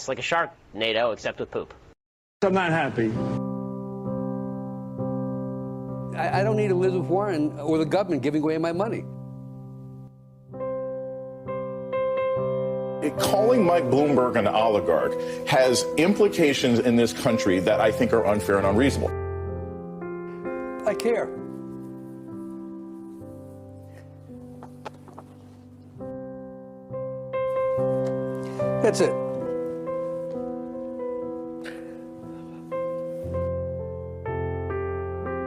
It's like a shark, NATO, except with poop. I'm not happy. I don't need Elizabeth Warren or the government giving away my money. Calling Mike Bloomberg an oligarch has implications in this country that I think are unfair and unreasonable. I care. That's it.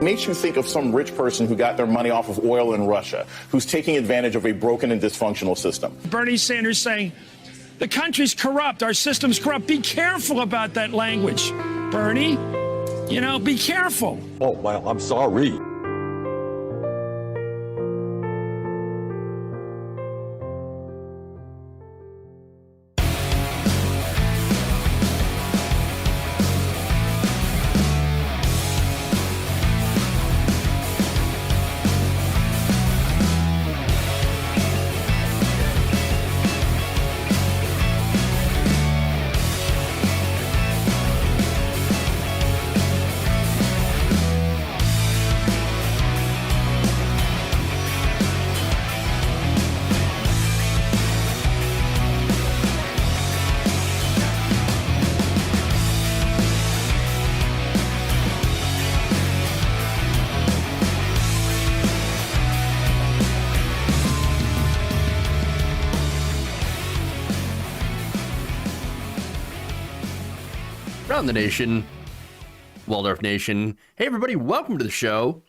Makes you think of some rich person who got their money off of oil in Russia, who's taking advantage of a broken and dysfunctional system. Bernie Sanders saying, the country's corrupt, our system's corrupt. Be careful about that language, Bernie. You know, be careful. Oh, well, I'm sorry. Around the nation, Waldorf Nation. Hey, everybody, welcome to the show.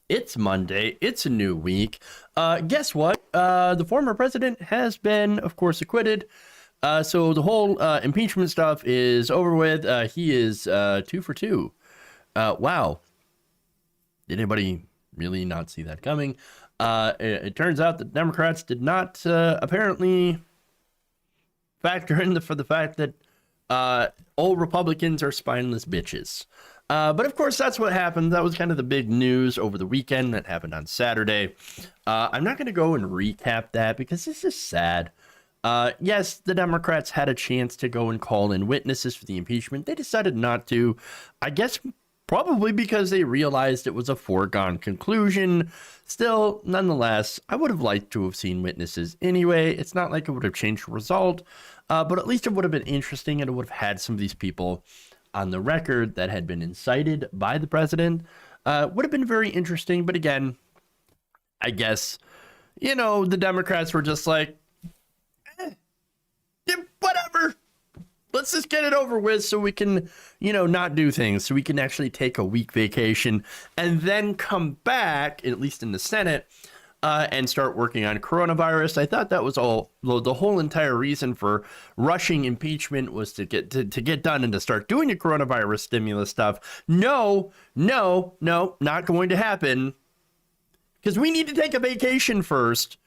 It's Monday. It's a new week. Guess what? The former president has been, of course, acquitted. So the whole impeachment stuff is over with. He is 2 for 2. Wow. Did anybody really not see that coming? It turns out that Democrats did not apparently factor in for the fact that old Republicans are spineless bitches. But of course, that's what happened. That was kind of the big news over the weekend that happened on Saturday. I'm not going to go and recap that because this is sad. Yes, the Democrats had a chance to go and call in witnesses for the impeachment. They decided not to. I guess probably because they realized it was a foregone conclusion. Still, nonetheless, I would have liked to have seen witnesses anyway. It's not like it would have changed the result. But at least it would have been interesting, and it would have had some of these people on the record that had been incited by the president. Would have been very interesting. But again, I guess, you know, the Democrats were just like, yeah, whatever. Let's just get it over with so we can, you know, not do things. So we can actually take a week vacation and then come back, at least in the Senate, and start working on coronavirus. I thought that was all. The whole entire reason for rushing impeachment was to get done and to start doing the coronavirus stimulus stuff. No, not going to happen. Because we need to take a vacation first.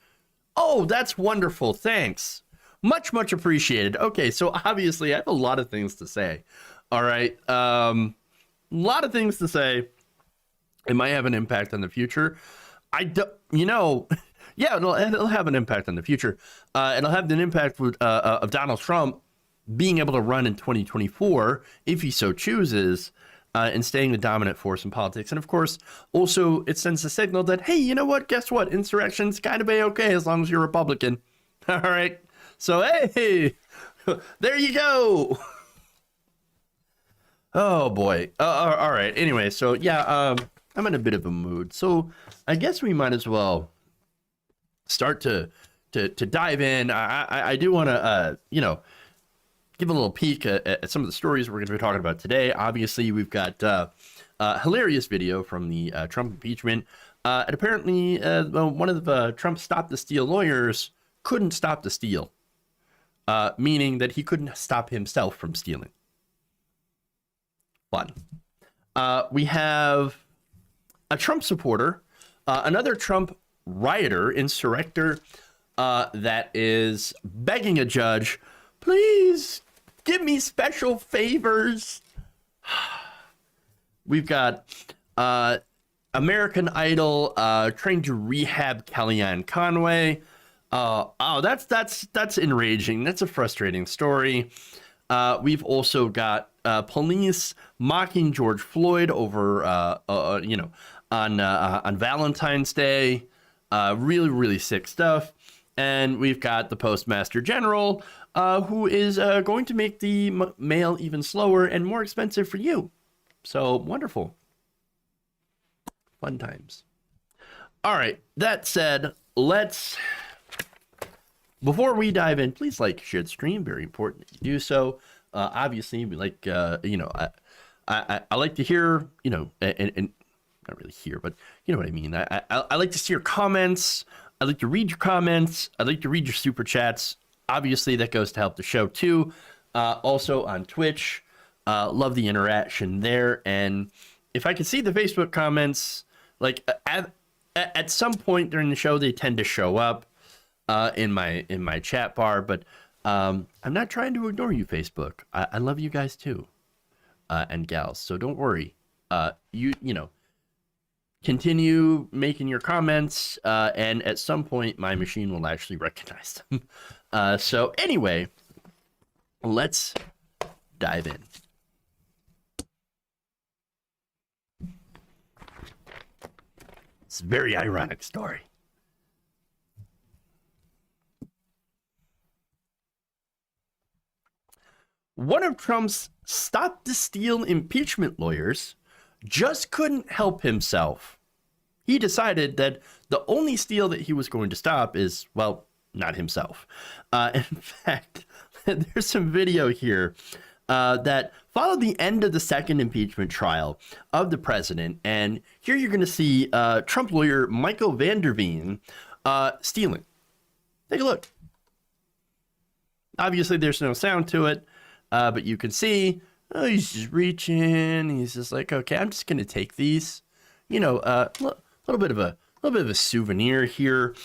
Oh, that's wonderful. Thanks. Much appreciated. Okay, so obviously I have a lot of things to say. All right. A lot of things to say. It might have an impact on the future. I don't, you know, yeah, it'll have an impact on the future. It'll have an impact of Donald Trump being able to run in 2024 if he so chooses, and staying the dominant force in politics. And of course, also it sends a signal that, hey, you know what? Guess what? Insurrection's kind of okay as long as you're Republican. All right. So, hey, there you go. Oh, boy. All right. Anyway, so, yeah, I'm in a bit of a mood. So I guess we might as well start to dive in. I do want to, you know, give a little peek at some of the stories we're going to be talking about today. Obviously, we've got a hilarious video from the Trump impeachment. And apparently, one of the Trump Stop the Steal lawyers couldn't stop the steal. Meaning that he couldn't stop himself from stealing. Fun. We have a Trump supporter, another Trump rioter, insurrector, that is begging a judge, please give me special favors. We've got American Idol trying to rehab Kellyanne Conway. That's enraging. That's a frustrating story. We've also got police mocking George Floyd over, on Valentine's Day. Really, really sick stuff. And we've got the Postmaster General, who is going to make the mail even slower and more expensive for you. So wonderful. Fun times. All right. That said, before we dive in, please like, share the stream. Very important that you do so. Obviously, we like, I like to hear, and not really hear, but you know what I mean. I like to see your comments. I like to read your comments. I like to read your super chats. Obviously, that goes to help the show too. Also on Twitch, love the interaction there. And if I can see the Facebook comments, like at some point during the show, they tend to show up in my chat bar. But I'm not trying to ignore you, Facebook. I love you guys too, and gals. So don't worry. Continue making your comments, and at some point, my machine will actually recognize them. So anyway, let's dive in. It's a very ironic story. One of Trump's Stop the Steal impeachment lawyers just couldn't help himself. He decided that the only steal that he was going to stop is, well, not himself. In fact, there's some video here that followed the end of the second impeachment trial of the president. And here you're going to see Trump lawyer Michael Van Der Veen stealing. Take a look. Obviously, there's no sound to it, but you can see, he's just reaching. He's just like, okay, I'm just going to take these, a little bit of a souvenir here.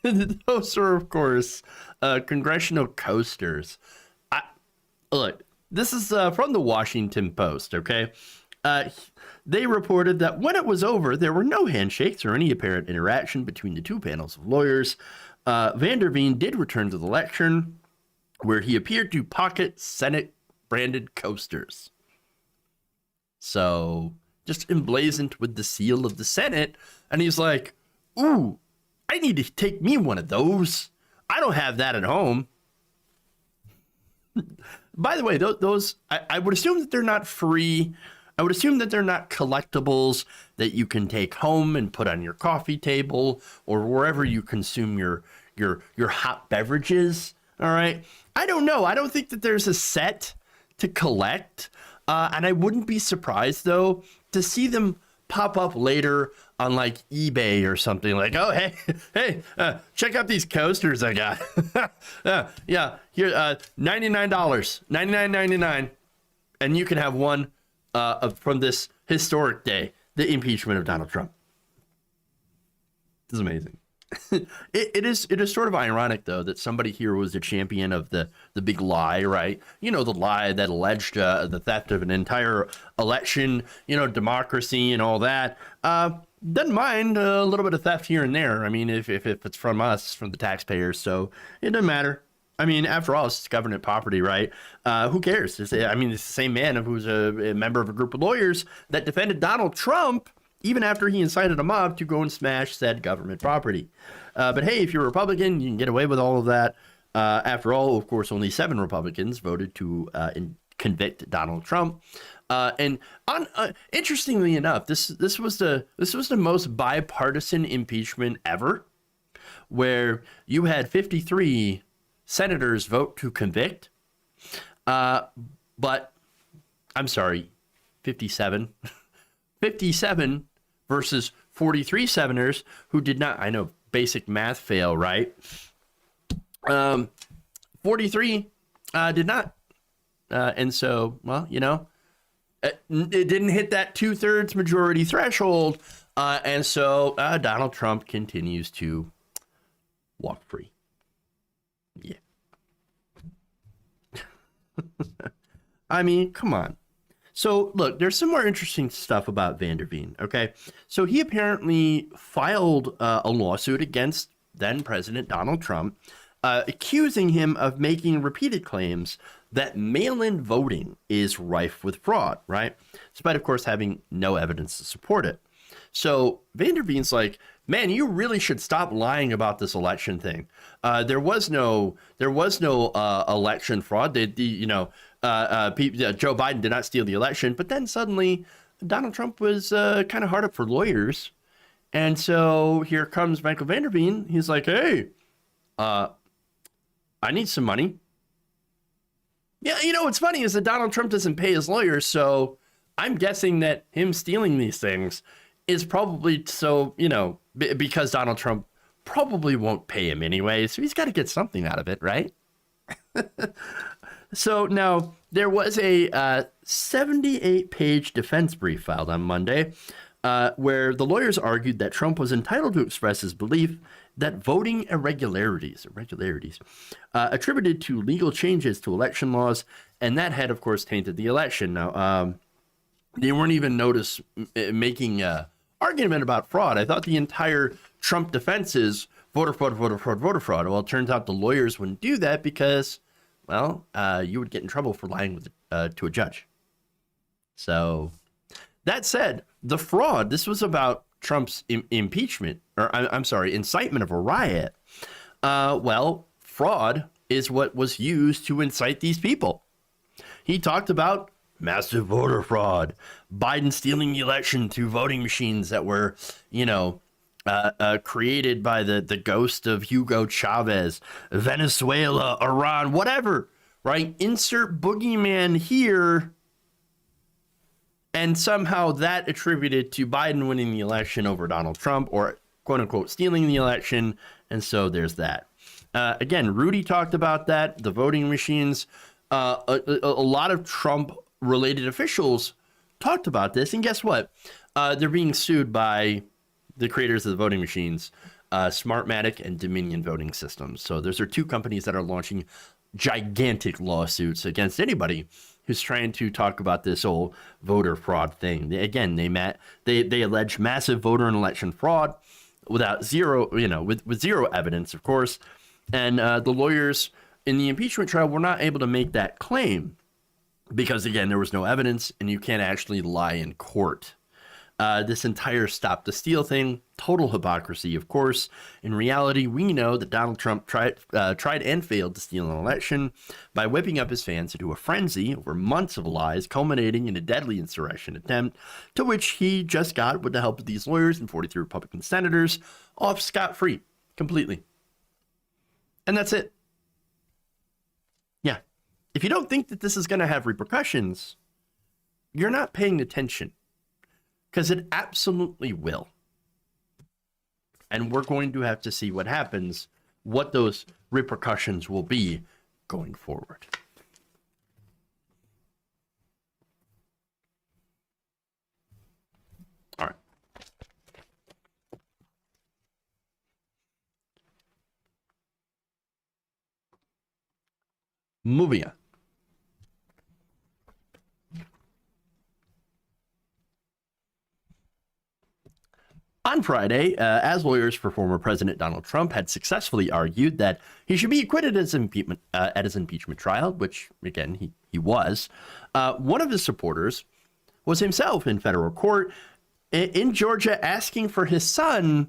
Those are, of course, congressional coasters. Look, this is from the Washington Post, okay? They reported that when it was over, there were no handshakes or any apparent interaction between the two panels of lawyers. Van Der Veen did return to the lectern, where he appeared to pocket Senate-branded coasters. So, just emblazoned with the seal of the Senate, and he's like, ooh, I need to take me one of those. I don't have that at home. By the way, those I would assume that they're not free. I would assume that they're not collectibles that you can take home and put on your coffee table or wherever you consume your hot beverages. All right. I don't know. I don't think that there's a set to collect. And I wouldn't be surprised, though, to see them pop up later on like eBay or something like, oh, hey, check out these coasters I got. Yeah, here, $99, $99.99. And you can have one from this historic day, the impeachment of Donald Trump. This is amazing. It is sort of ironic, though, that somebody here was a champion of the big lie, right? The lie that alleged the theft of an entire election, democracy and all that. Doesn't mind a little bit of theft here and there. I mean, if it's from us, from the taxpayers, so it doesn't matter. I mean, after all, it's government property, right? Who cares? It's the same man who's a member of a group of lawyers that defended Donald Trump even after he incited a mob to go and smash said government property. But hey, if you're a Republican, you can get away with all of that. After all, of course, only 7 Republicans voted to convict Donald Trump. And interestingly enough, this was the most bipartisan impeachment ever, where you had 53 senators vote to convict. But I'm sorry, 57. 57 versus 43 senators who did not, I know, basic math fail, right? 43 did not. And so, well, it didn't hit that 2/3 majority threshold. And so Donald Trump continues to walk free. Yeah. I mean, come on. So, look, there's some more interesting stuff about Van Der Veen, okay? So he apparently filed a lawsuit against then-President Donald Trump, accusing him of making repeated claims that mail-in voting is rife with fraud, right? Despite, of course, having no evidence to support it. So Van der Veen's like, man, you really should stop lying about this election thing. There was no election fraud. Joe Biden did not steal the election, but then suddenly Donald Trump was kind of hard up for lawyers. And so here comes Michael Van der Veen. He's like, hey, I need some money. Yeah, what's funny is that Donald Trump doesn't pay his lawyers, so I'm guessing that him stealing these things is probably because Donald Trump probably won't pay him anyway, so he's got to get something out of it, right? So now there was a 78-page defense brief filed on Monday where the lawyers argued that Trump was entitled to express his belief that voting irregularities attributed to legal changes to election laws, and that had, of course, tainted the election. Now, they weren't even making an argument about fraud. I thought the entire Trump defense is voter fraud. Well, it turns out the lawyers wouldn't do that because, well, you would get in trouble for lying to a judge. So that said, the fraud, this was about Trump's incitement of a riot. Well, fraud is what was used to incite these people. He talked about massive voter fraud, Biden stealing the election through voting machines that were, created by the ghost of Hugo Chavez, Venezuela, Iran, whatever, right? Insert boogeyman here. And somehow that attributed to Biden winning the election over Donald Trump, or quote unquote stealing the election. And so there's that. Again, Rudy talked about that, the voting machines. A lot of Trump related officials talked about this. And guess what? They're being sued by the creators of the voting machines, Smartmatic and Dominion Voting Systems. So those are two companies that are launching gigantic lawsuits against anybody who's trying to talk about this whole voter fraud thing. They allege massive voter and election fraud with zero evidence, of course. And the lawyers in the impeachment trial were not able to make that claim because, again, there was no evidence and you can't actually lie in court. This entire stop the steal thing, total hypocrisy, of course. In reality, we know that Donald Trump tried and failed to steal an election by whipping up his fans into a frenzy over months of lies, culminating in a deadly insurrection attempt, to which he just got, with the help of these lawyers and 43 Republican senators, off scot-free, completely. And that's it. Yeah. If you don't think that this is going to have repercussions, you're not paying attention. Because it absolutely will. And we're going to have to see what happens, what those repercussions will be going forward. All right. Moving on. On Friday, as lawyers for former President Donald Trump had successfully argued that he should be acquitted at his impeachment trial, which, again, he was, one of his supporters was himself in federal court in Georgia asking for his son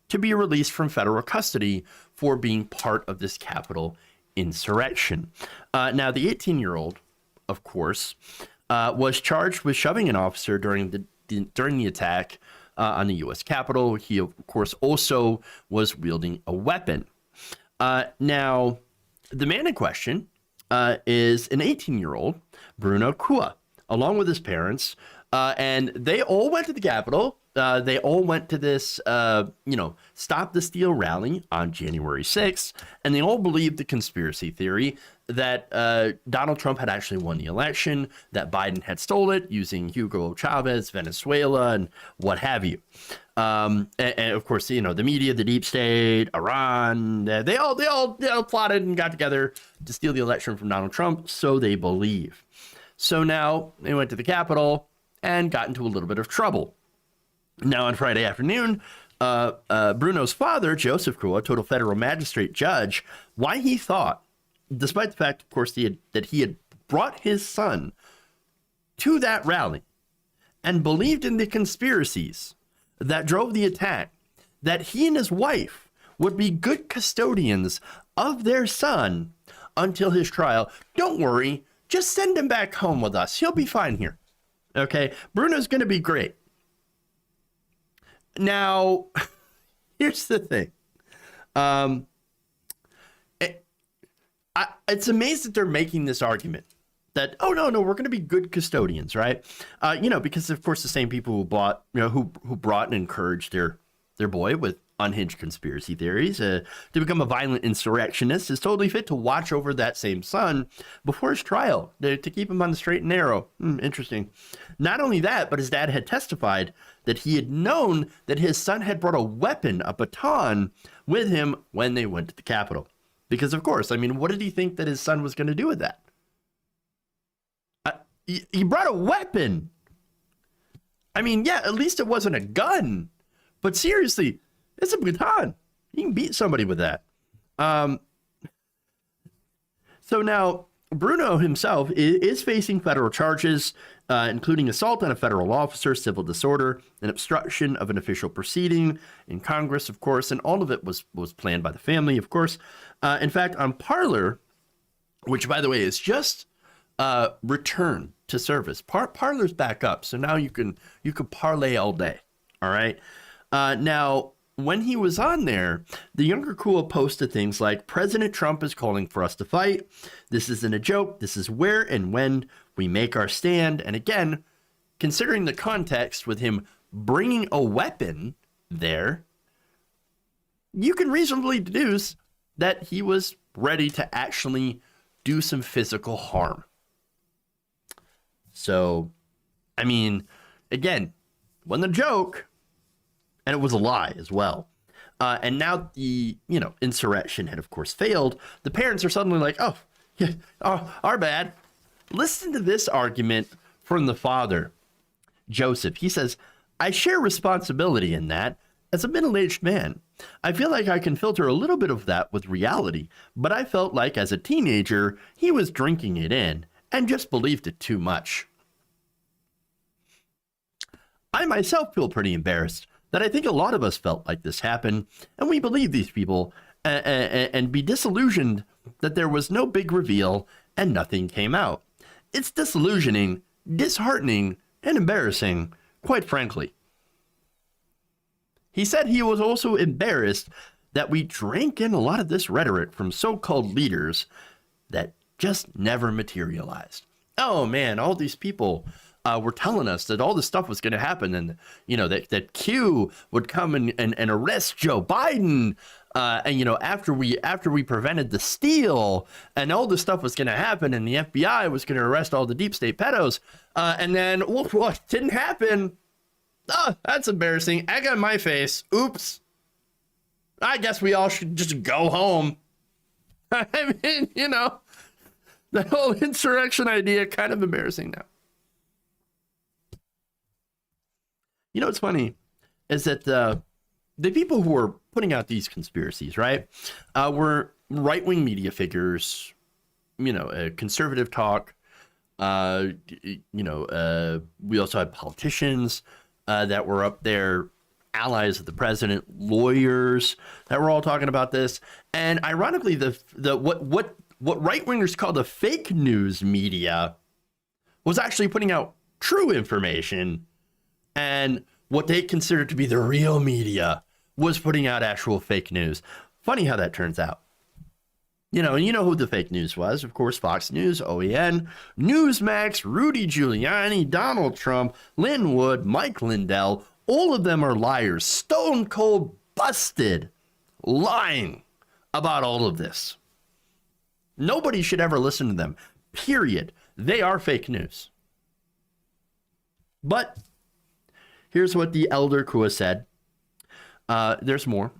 to be released from federal custody for being part of this Capitol insurrection. Now, the 18-year-old, of course, was charged with shoving an officer during the attack on the U.S. Capitol. He, of course, also was wielding a weapon. Now, the man in question is an 18-year-old, Bruno Kua, along with his parents, and they all went to the Capitol. They all went to this, Stop the Steal rally on January 6th, and they all believed the conspiracy theory that Donald Trump had actually won the election, that Biden had stole it using Hugo Chavez, Venezuela, and what have you. And of course, the media, the deep state, Iran, they all plotted and got together to steal the election from Donald Trump, so they believe. So now they went to the Capitol and got into a little bit of trouble. Now, on Friday afternoon, Bruno's father, Joseph Kua, told a federal magistrate judge why he thought, despite the fact, of course, that he had brought his son to that rally and believed in the conspiracies that drove the attack, that he and his wife would be good custodians of their son until his trial. Don't worry, just send him back home with us. He'll be fine here. Okay, Bruno's going to be great. Now, here's the thing. It's amazing that they're making this argument that, oh, no, we're going to be good custodians, right? Because, of course, the same people who brought and encouraged their boy with unhinged conspiracy theories to become a violent insurrectionist is totally fit to watch over that same son before his trial, to keep him on the straight and narrow. Interesting. Not only that, but his dad had testified that he had known that his son had brought a weapon, a baton, with him when they went to the Capitol. Because, of course, what did he think that his son was going to do with that? He brought a weapon. At least it wasn't a gun. But seriously, it's a baton. You can beat somebody with that. So now, Bruno himself is facing federal charges, including assault on a federal officer, civil disorder, and obstruction of an official proceeding in Congress, of course, and all of it was planned by the family, of course. In fact, on Parler, which, by the way, is just return to service. Parler's back up, so now you can parlay all day, all right? Now, when he was on there, the younger Kua posted things like, President Trump is calling for us to fight. This isn't a joke. This is where and when we make our stand. And again, considering the context with him bringing a weapon there, you can reasonably deduce that he was ready to actually do some physical harm. So, again, wasn't a joke. And it was a lie as well. And now the, insurrection had, of course, failed. The parents are suddenly like, our bad. Listen to this argument from the father, Joseph. He says, I share responsibility in that as a middle-aged man. I feel like I can filter a little bit of that with reality, but I felt like as a teenager, he was drinking it in and just believed it too much. I myself feel pretty embarrassed that I think a lot of us felt like this happened, and we believe these people and be disillusioned that there was no big reveal and nothing came out. It's disillusioning, disheartening, and embarrassing, quite frankly. He said he was also embarrassed that we drank in a lot of this rhetoric from so-called leaders that just never materialized. Oh man, all these people were telling us that all this stuff was going to happen, and that Q would come and arrest Joe Biden, and after we prevented the steal, and all this stuff was going to happen, and the FBI was going to arrest all the deep state pedos, and then what didn't happen? Oh, that's embarrassing. Egg on my face. Oops. I guess we all should just go home. The whole insurrection idea, kind of embarrassing now. What's funny is that the people who were putting out these conspiracies, right, were right-wing media figures, conservative talk. We also had politicians that were up there, allies of the president, lawyers that were all talking about this. And ironically, what right-wingers call the fake news media was actually putting out true information, and what they considered to be the real media was putting out actual fake news. Funny how that turns out. And who the fake news was. Of course, Fox News, OAN, Newsmax, Rudy Giuliani, Donald Trump, Lin Wood, Mike Lindell. All of them are liars. Stone cold busted lying about all of this. Nobody should ever listen to them. Period. They are fake news. But here's what the elder Kua said. There's more.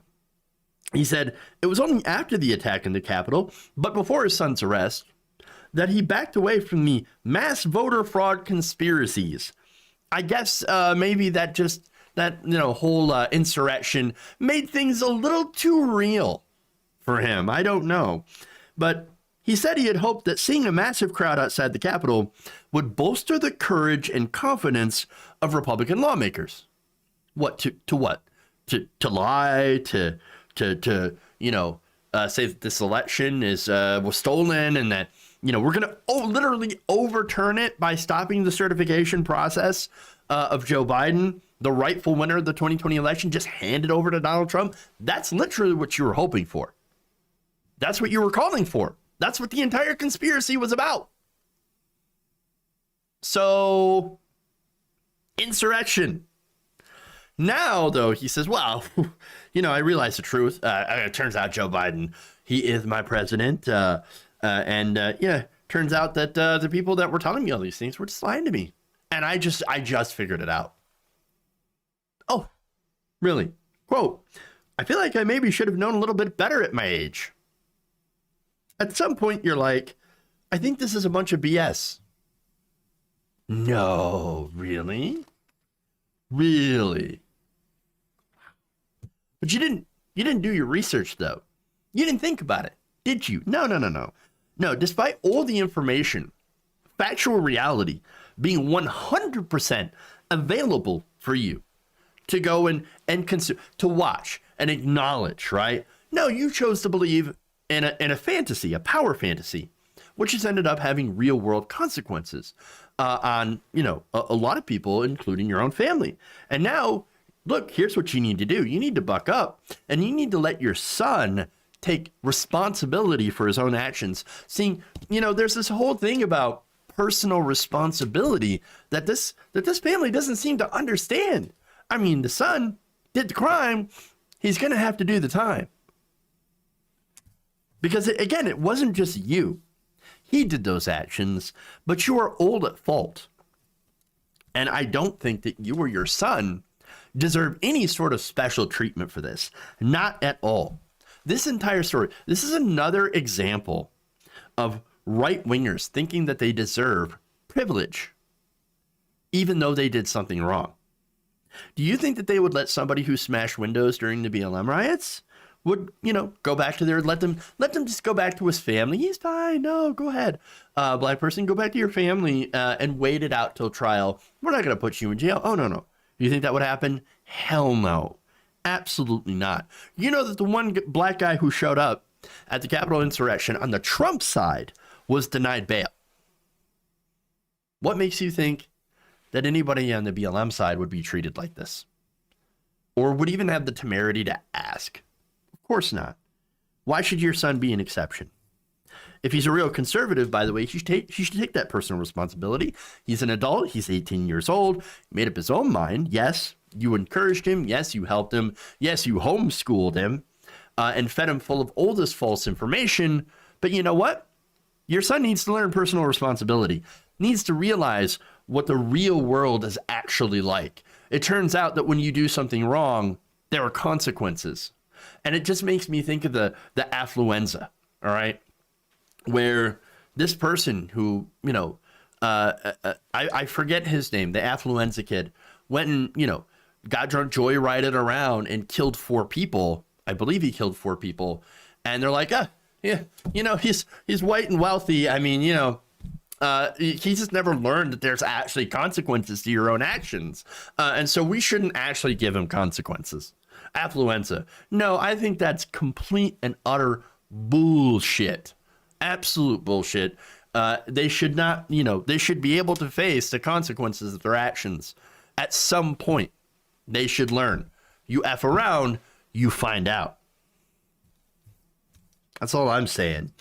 He said, it was only after the attack in the Capitol, but before his son's arrest, that he backed away from the mass voter fraud conspiracies. I guess maybe that whole insurrection made things a little too real for him. I don't know. But He said he had hoped that seeing a massive crowd outside the Capitol would bolster the courage and confidence of Republican lawmakers. What to what? To lie, to say that this election was stolen and that we're gonna literally overturn it by stopping the certification process of Joe Biden, the rightful winner of the 2020 election, just hand it over to Donald Trump. That's literally what you were hoping for. That's what you were calling for. That's what the entire conspiracy was about. So, insurrection. Now, though, he says, well, I realize the truth. It turns out Joe Biden, he is my president. Turns out that the people that were telling me all these things were just lying to me. And I just figured it out. Oh, really? Quote, I feel like I maybe should have known a little bit better at my age. At some point, you're like, I think this is a bunch of BS. No, really? Really? But you didn't do your research, though. You didn't think about it, did you? No. No, despite all the information, factual reality being 100% available for you to go and consume, to watch and acknowledge, right? No, you chose to believe in a fantasy, a power fantasy, which has ended up having real world consequences on, a lot of people, including your own family. And now, look, here's what you need to do. You need to buck up and you need to let your son take responsibility for his own actions. Seeing, there's this whole thing about personal responsibility that this family doesn't seem to understand. I mean, the son did the crime. He's going to have to do the time. Because, again, it wasn't just you. He did those actions, but you are all at fault. And I don't think that you or your son deserve any sort of special treatment for this. Not at all. This entire story, this is another example of right-wingers thinking that they deserve privilege, even though they did something wrong. Do you think that they would let somebody who smashed windows during the BLM riots would, go back to let them just go back to his family? He's fine. No, go ahead. Black person, go back to your family and wait it out till trial. We're not going to put you in jail. Oh, no. Do you think that would happen? Hell no. Absolutely not. You know that the one black guy who showed up at the Capitol insurrection on the Trump side was denied bail. What makes you think that anybody on the BLM side would be treated like this? Or would even have the temerity to ask? Of course not. Why should your son be an exception? If he's a real conservative, by the way, he should take that personal responsibility. He's an adult. He's 18 years old. He made up his own mind. Yes, you encouraged him. Yes, you helped him. Yes, you homeschooled him and fed him full of all this false information. But you know what? Your son needs to learn personal responsibility, needs to realize what the real world is actually like. It turns out that when you do something wrong, there are consequences. And it just makes me think of the affluenza, all right? Where this person who, I forget his name, the affluenza kid, went and, got drunk, joyrided around and killed 4 people. I believe he killed 4 people. And they're like, yeah, he's white and wealthy. I mean, he just never learned that there's actually consequences to your own actions. And so we shouldn't actually give him consequences. Affluenza. No, I think that's complete and utter bullshit. Absolute bullshit. They should not, they should be able to face the consequences of their actions. At some point, they should learn. You F around, you find out. That's all I'm saying.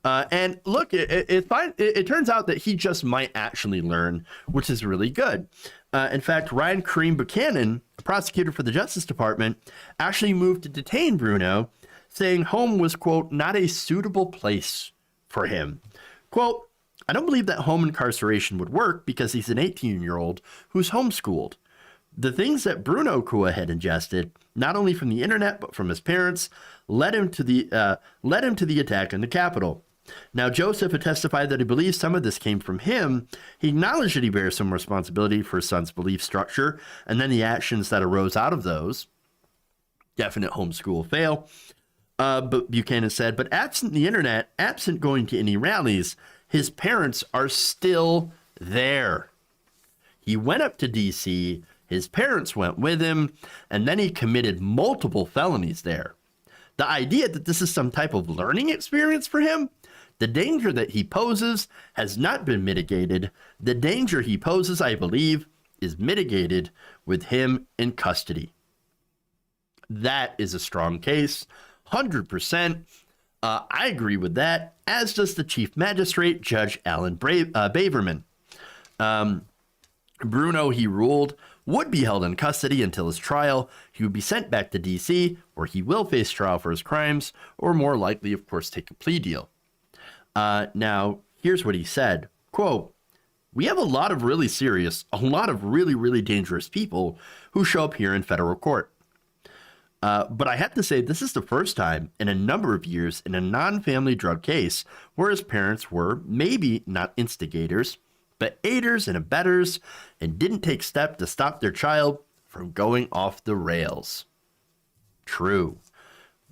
And look, it turns out that he just might actually learn, which is really good. In fact, Ryan Kareem Buchanan, a prosecutor for the Justice Department, actually moved to detain Bruno, saying home was, quote, not a suitable place for him. Quote, I don't believe that home incarceration would work because he's an 18-year-old who's homeschooled. The things that Bruno Kua had ingested, not only from the internet but from his parents, led him to the attack on the Capitol. Now, Joseph had testified that he believes some of this came from him. He acknowledged that he bears some responsibility for his son's belief structure and then the actions that arose out of those. Definite homeschool fail. But Buchanan said, but absent the internet, absent going to any rallies, his parents are still there. He went up to D.C., his parents went with him, and then he committed multiple felonies there. The idea that this is some type of learning experience for him, the danger that he poses has not been mitigated. The danger he poses, I believe, is mitigated with him in custody. That is a strong case, 100%. I agree with that, as does the Chief Magistrate, Judge Alan Baverman. Bruno, he ruled, would be held in custody until his trial. He would be sent back to D.C., where he will face trial for his crimes, or more likely, of course, take a plea deal. Now, here's what he said, quote, we have a lot of really really dangerous people who show up here in federal court. But I have to say, this is the first time in a number of years in a non-family drug case where his parents were maybe not instigators, but aiders and abettors, and didn't take steps to stop their child from going off the rails. True.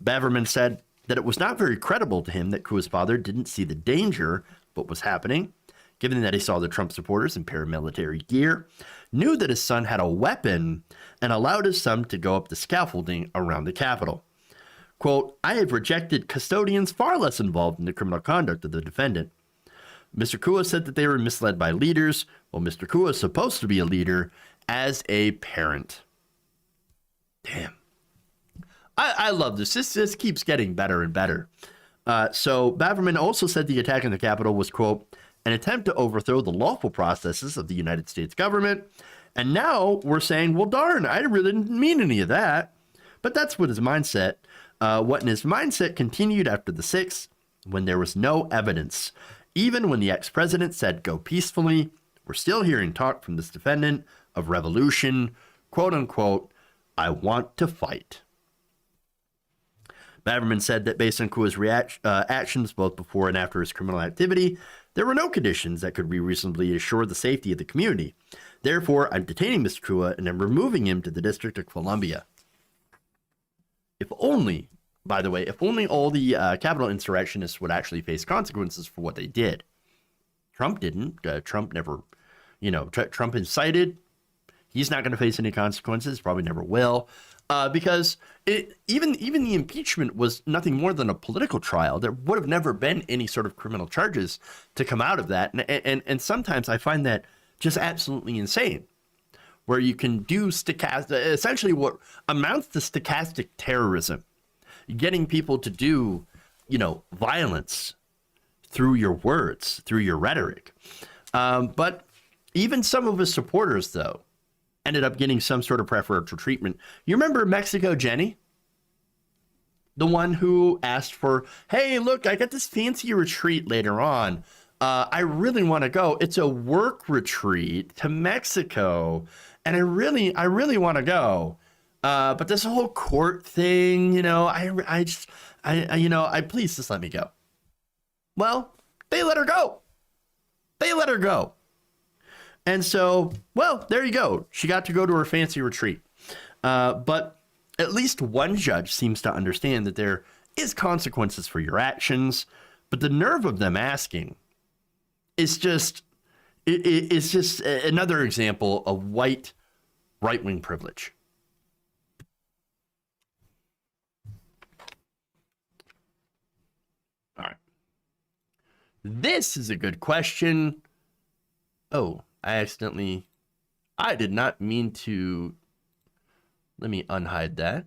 Baverman said that it was not very credible to him that Kua's father didn't see the danger of what was happening, given that he saw the Trump supporters in paramilitary gear, knew that his son had a weapon, and allowed his son to go up the scaffolding around the Capitol. Quote, I have rejected custodians far less involved in the criminal conduct of the defendant. Mr. Kua said that they were misled by leaders, while Mr. Kua is supposed to be a leader as a parent. Damn. I love this. This keeps getting better and better. So Baverman also said the attack on the Capitol was, quote, an attempt to overthrow the lawful processes of the United States government. And now we're saying, well, darn, I really didn't mean any of that. But that's what his mindset, what in his mindset continued after the 6th, when there was no evidence. Even when the ex-president said, go peacefully, we're still hearing talk from this defendant of revolution, quote unquote, I want to fight. Baverman said that based on Kua's actions both before and after his criminal activity, there were no conditions that could be reasonably assure the safety of the community. Therefore, I'm detaining Mr. Kua and I'm removing him to the District of Columbia. If only, by the way, if only all the Capitol insurrectionists would actually face consequences for what they did. Trump didn't. Trump never, Trump incited. He's not going to face any consequences, probably never will. Because even the impeachment was nothing more than a political trial. There would have never been any sort of criminal charges to come out of that. And sometimes I find that just absolutely insane, where you can do essentially what amounts to stochastic terrorism, getting people to do, violence through your words, through your rhetoric. But even some of his supporters, though, ended up getting some sort of preferential treatment. You remember Mexico Jenny? The one who asked for, hey, look, I got this fancy retreat later on. I really want to go. It's a work retreat to Mexico. And I really want to go. But this whole court thing, please just let me go. Well, they let her go. And so, well, there you go. She got to go to her fancy retreat. But at least one judge seems to understand that there is consequences for your actions. But the nerve of them asking is it's just another example of white right-wing privilege. All right. This is a good question. Oh, I did not mean to. Let me unhide that.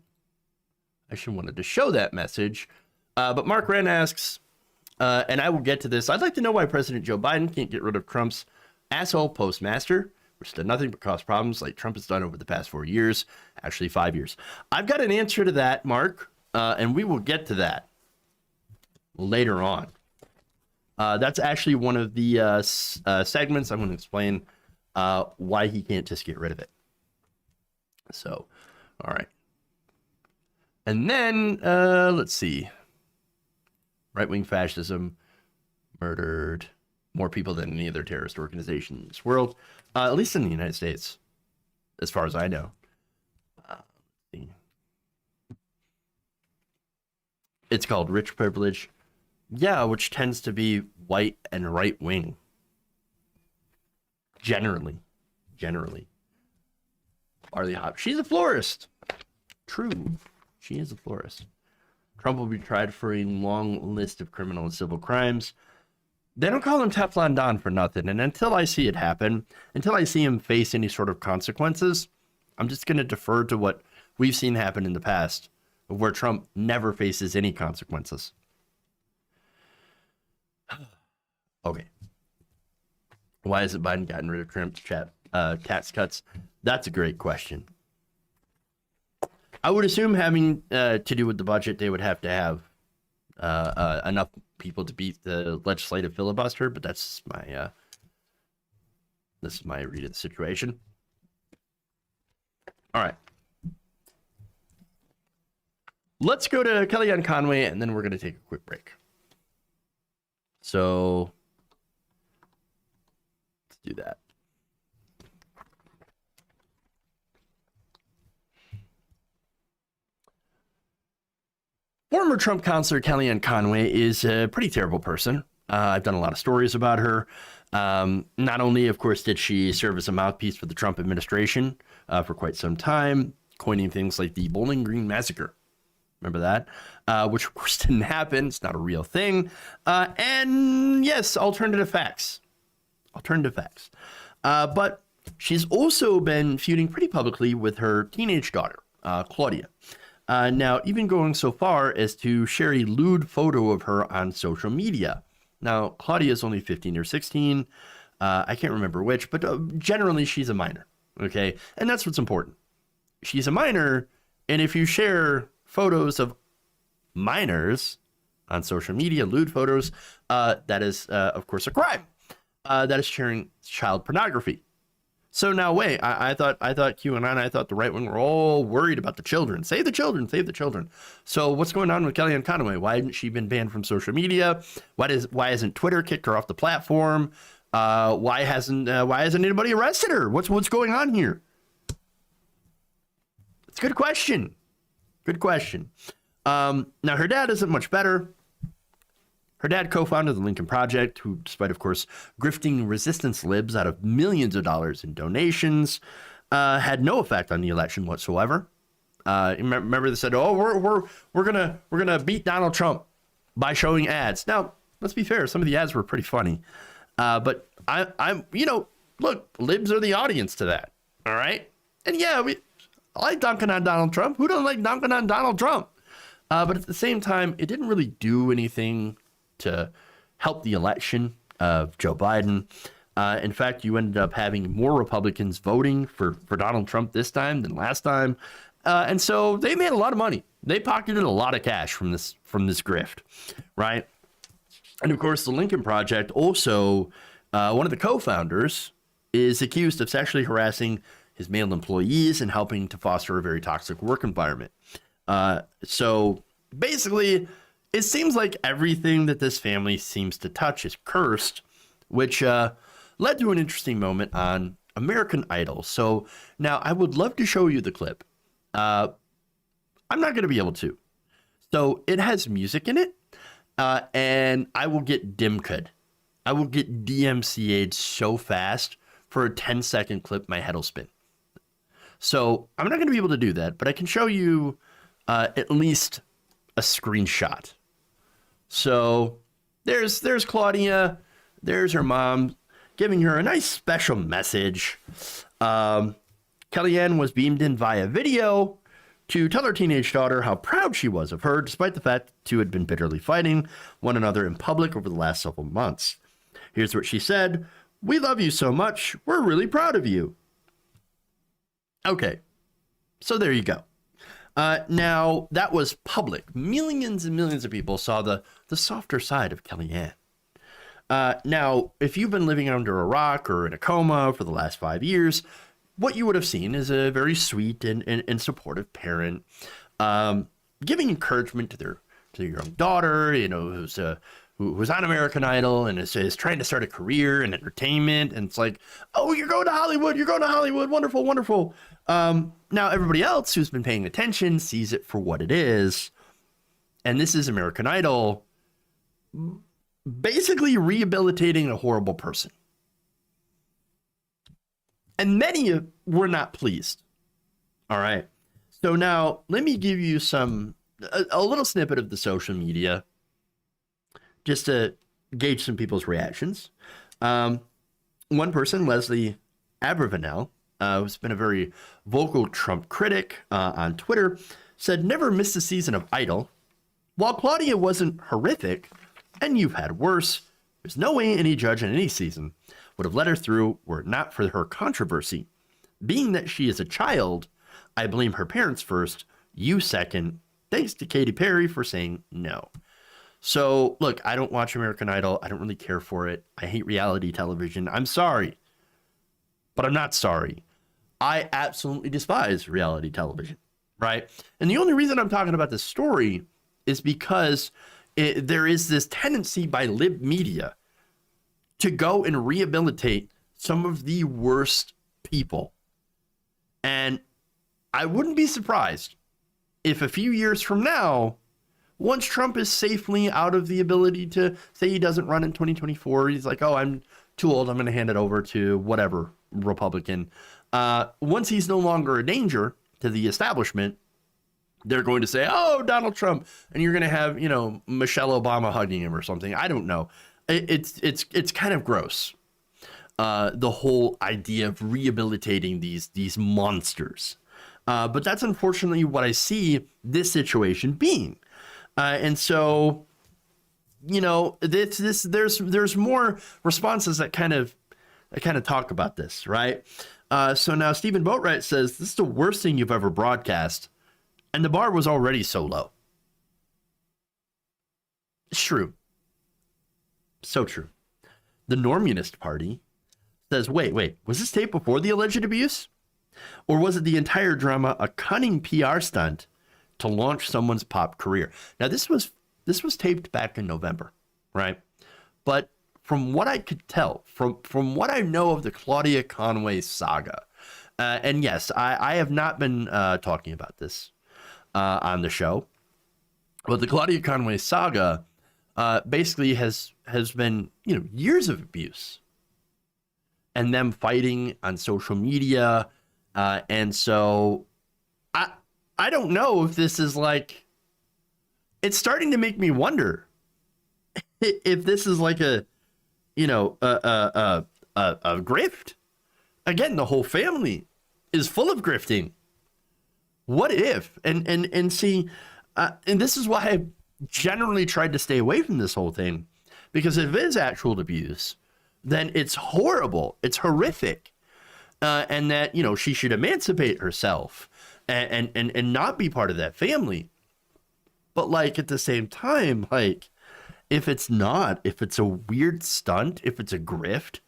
I should wanted to show that message. But Mark Wren asks, and I will get to this. I'd like to know why President Joe Biden can't get rid of Trump's asshole postmaster, which did nothing but cause problems like Trump has done over the past 4 years, actually 5 years. I've got an answer to that, Mark, and we will get to that later on. That's actually one of the segments I'm going to explain why he can't just get rid of it. So, all right. And then, let's see. Right-wing fascism murdered more people than any other terrorist organization in this world, at least in the United States, as far as I know. It's called rich privilege. Yeah, which tends to be white and right wing. Generally. Barley Hop. She's a florist. True. She is a florist. Trump will be tried for a long list of criminal and civil crimes. They don't call him Teflon Don for nothing. And until I see it happen, until I see him face any sort of consequences, I'm just going to defer to what we've seen happen in the past, where Trump never faces any consequences. Okay. Why hasn't Biden gotten rid of Trump's tax cuts? That's a great question. I would assume having to do with the budget, they would have to have enough people to beat the legislative filibuster, but that's my this is my read of the situation. All right. Let's go to Kellyanne Conway, and then we're going to take a quick break. So let's do that. Former Trump counselor Kellyanne Conway is a pretty terrible person. I've done a lot of stories about her. Not only, of course, did she serve as a mouthpiece for the Trump administration for quite some time, coining things like the Bowling Green Massacre. Remember that? Which, of course, didn't happen. It's not a real thing. And yes, alternative facts. But she's also been feuding pretty publicly with her teenage daughter, Claudia. Now, even going so far as to share a lewd photo of her on social media. Now, Claudia is only 15 or 16. I can't remember which, but generally she's a minor. Okay. And that's what's important. She's a minor. And if you share photos of minors on social media, lewd photos, that is, of course, a crime. That is sharing child pornography. So now, wait, I thought QAnon, I thought the right wing were all worried about the children. Save the children, save the children. So what's going on with Kellyanne Conway? Why hasn't she been banned from social media? Why hasn't Twitter kicked her off the platform? Why hasn't anybody arrested her? What's going on here? It's a good question. Now, her dad isn't much better. Her dad co-founded the Lincoln Project, who, despite, of course, grifting resistance libs out of millions of dollars in donations, had no effect on the election whatsoever. Remember, they said, "Oh, we're gonna beat Donald Trump by showing ads." Now, let's be fair; some of the ads were pretty funny, but I'm look, libs are the audience to that. All right, and yeah, I like dunking on Donald Trump. Who doesn't like dunking on Donald Trump? But at the same time, it didn't really do anything to help the election of Joe Biden. In fact, you ended up having more Republicans voting for Donald Trump this time than last time. And so they made a lot of money. They pocketed a lot of cash from this grift, right? And of course, the Lincoln Project also, one of the co-founders is accused of sexually harassing his male employees and helping to foster a very toxic work environment. So basically, it seems like everything that this family seems to touch is cursed, which led to an interesting moment on American Idol. So now I would love to show you the clip. I'm not going to be able to. So it has music in it, and I will get DMCA'd. I will get DMCA'd so fast for a 10-second clip, my head will spin. So I'm not going to be able to do that, but I can show you at least a screenshot. So there's Claudia, there's her mom giving her a nice special message. Kellyanne was beamed in via video to tell her teenage daughter how proud she was of her, despite the fact the two had been bitterly fighting one another in public over the last several months. Here's what she said: "We love you so much. We're really proud of you." Okay, so there you go. Now, that was public. Millions and millions of people saw the softer side of Kellyanne. Now, if you've been living under a rock or in a coma for the last 5 years, what you would have seen is a very sweet and supportive parent giving encouragement to their young daughter, who's on American Idol and is trying to start a career in entertainment. And it's like, "Oh, you're going to Hollywood. Wonderful, wonderful." Now, everybody else who's been paying attention sees it for what it is. And this is American Idol basically rehabilitating a horrible person. And many were not pleased. All right. So now let me give you a little snippet of the social media just to gauge some people's reactions. One person, Leslie Abravanel, who's been a very vocal Trump critic on Twitter, said, "Never missed a season of Idol. While Claudia wasn't horrific, and you've had worse, there's no way any judge in any season would have let her through were it not for her controversy. Being that she is a child, I blame her parents first, you second. Thanks to Katy Perry for saying no." So, look, I don't watch American Idol. I don't really care for it. I hate reality television. I'm sorry. But I'm not sorry. I absolutely despise reality television, right? And the only reason I'm talking about this story is because there is this tendency by lib media to go and rehabilitate some of the worst people. And I wouldn't be surprised if a few years from now, once Trump is safely out of the ability to say he doesn't run in 2024, he's like, oh, I'm too old, I'm going to hand it over to whatever Republican. Once he's no longer a danger to the establishment, they're going to say, oh, Donald Trump, and you're going to have, Michelle Obama hugging him or something. I don't know. It's kind of gross. The whole idea of rehabilitating these monsters. But that's unfortunately what I see this situation being. And so, there's more responses that kind of talk about this, right? So now Stephen Boatwright says, this is the worst thing you've ever broadcast. And the bar was already so low. It's true. So true. The Normunist Party says, wait, was this tape before the alleged abuse? Or was it the entire drama a cunning PR stunt to launch someone's pop career? Now, this was taped back in November, right? But from what I could tell, from what I know of the Claudia Conway saga, and yes, I have not been talking about this on the show, but the Claudia Conway saga basically has been years of abuse and them fighting on social media, and so I don't know if this is like, it's starting to make me wonder if this is like a grift. Again, the whole family is full of grifting. What if? And see, and this is why I generally tried to stay away from this whole thing, because if it is actual abuse, then it's horrible. It's horrific. And that, she should emancipate herself and not be part of that family. But like at the same time, like if it's a weird stunt, if it's a grift,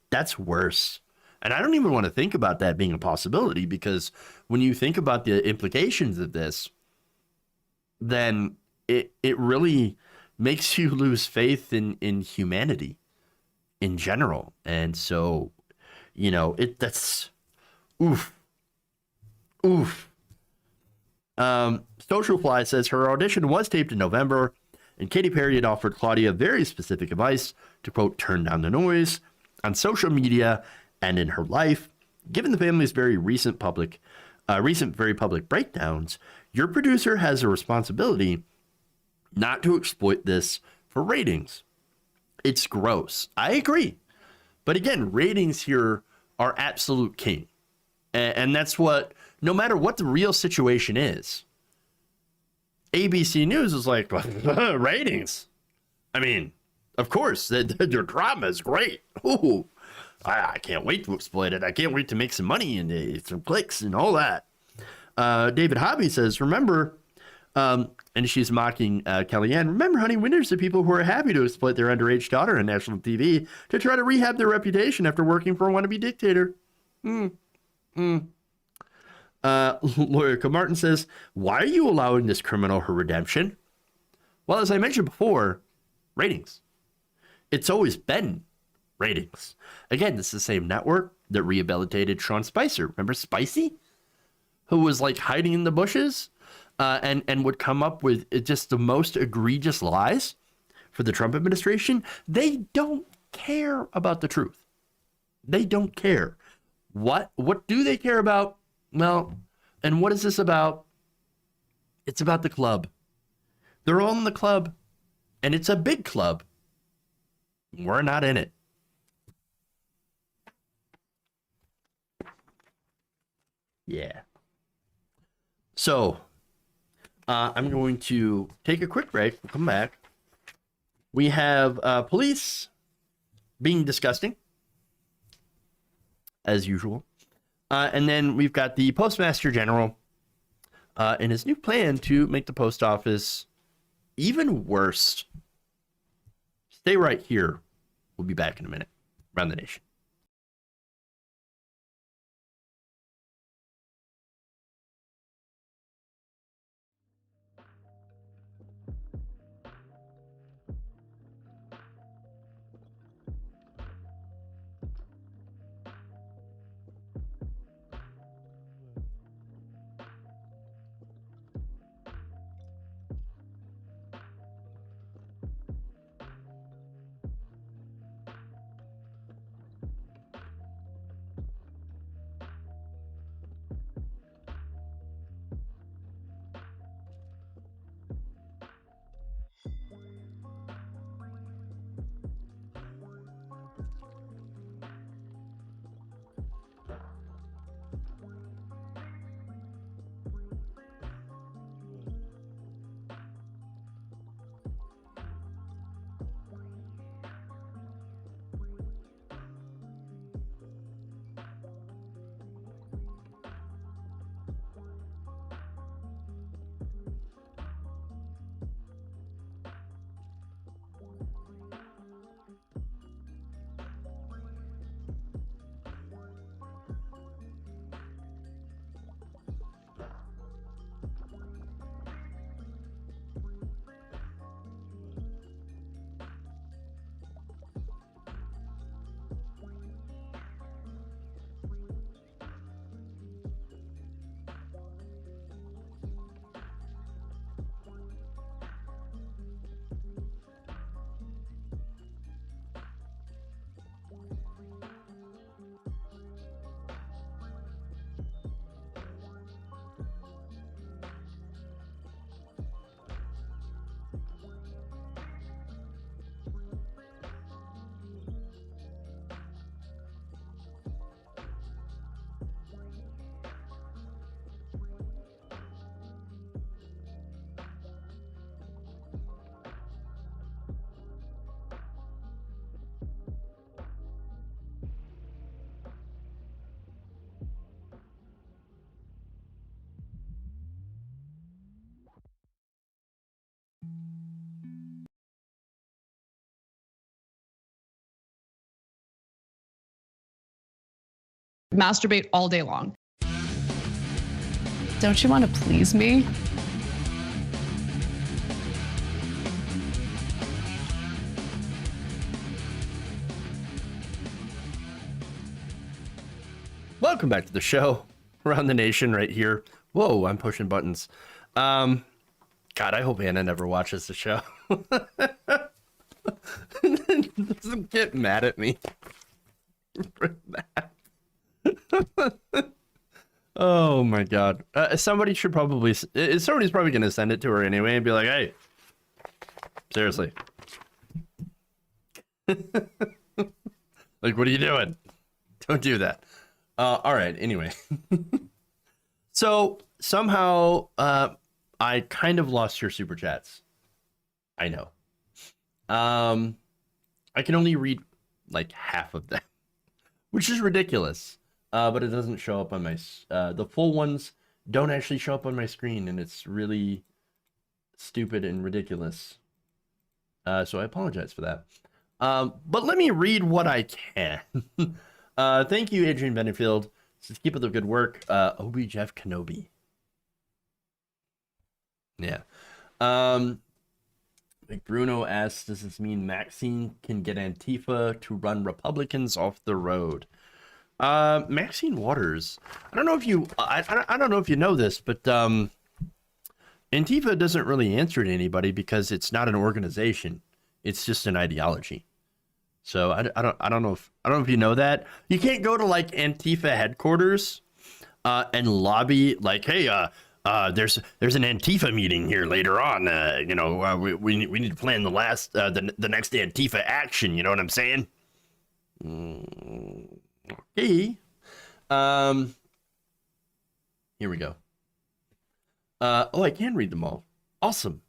that's worse. And I don't even want to think about that being a possibility, because when you think about the implications of this, then it really makes you lose faith in humanity in general. And so, that's oof. Social Fly says her audition was taped in November, and Katy Perry had offered Claudia very specific advice to, quote, turn down the noise on social media and in her life. Given the family's very recent very public breakdowns, your producer has a responsibility not to exploit this for ratings. It's gross. I agree. But again, ratings here are absolute king. And that's what, no matter what the real situation is, ABC News is like, ratings. I mean, of course, their drama is great. Ooh, I can't wait to exploit it. I can't wait to make some money and some clicks and all that. David Hobby says, remember, and she's mocking Kellyanne, remember, honey, winners are people who are happy to exploit their underage daughter on national TV to try to rehab their reputation after working for a wannabe dictator. Lawyer Martin says, why are you allowing this criminal her redemption? Well, as I mentioned before, ratings. It's always been ratings. Again, this is the same network that rehabilitated Sean Spicer. Remember Spicy? Who was like hiding in the bushes? and would come up with just the most egregious lies for the Trump administration. They don't care about the truth. They don't care. What do they care about? Well, and what is this about? It's about the club. They're all in the club, and it's a big club. We're not in it. Yeah. So, I'm going to take a quick break. We'll come back. We have police being disgusting, as usual. And then we've got the Postmaster General and his new plan to make the post office even worse. Stay right here. We'll be back in a minute. Around the Nation. Masturbate all day long. Don't you want to please me? Welcome back to the show. Around the Nation right here. Whoa, I'm pushing buttons. God, I hope Anna never watches the show. Doesn't get mad at me for that. Oh my God. Somebody's probably going to send it to her anyway and be like, hey, seriously. Like, what are you doing? Don't do that. All right. Anyway. So somehow, I kind of lost your super chats. I know. I can only read like half of them, which is ridiculous. But it doesn't show up on my, the full ones don't actually show up on my screen, and it's really stupid and ridiculous. So I apologize for that. But let me read what I can. Thank you, Adrian Benefield. Just keep up the good work. Obi Jeff Kenobi. Yeah. Like Bruno asks, does this mean Maxine can get Antifa to run Republicans off the road? Maxine Waters. I don't know if you, I don't know if you know this, but Antifa doesn't really answer to anybody because it's not an organization. It's just an ideology. So I don't know if you know that. You can't go to like Antifa headquarters and lobby like, hey, there's an Antifa meeting here later on. We need to plan the next Antifa action. You know what I'm saying? Okay. Here we go. I can read them all. Awesome.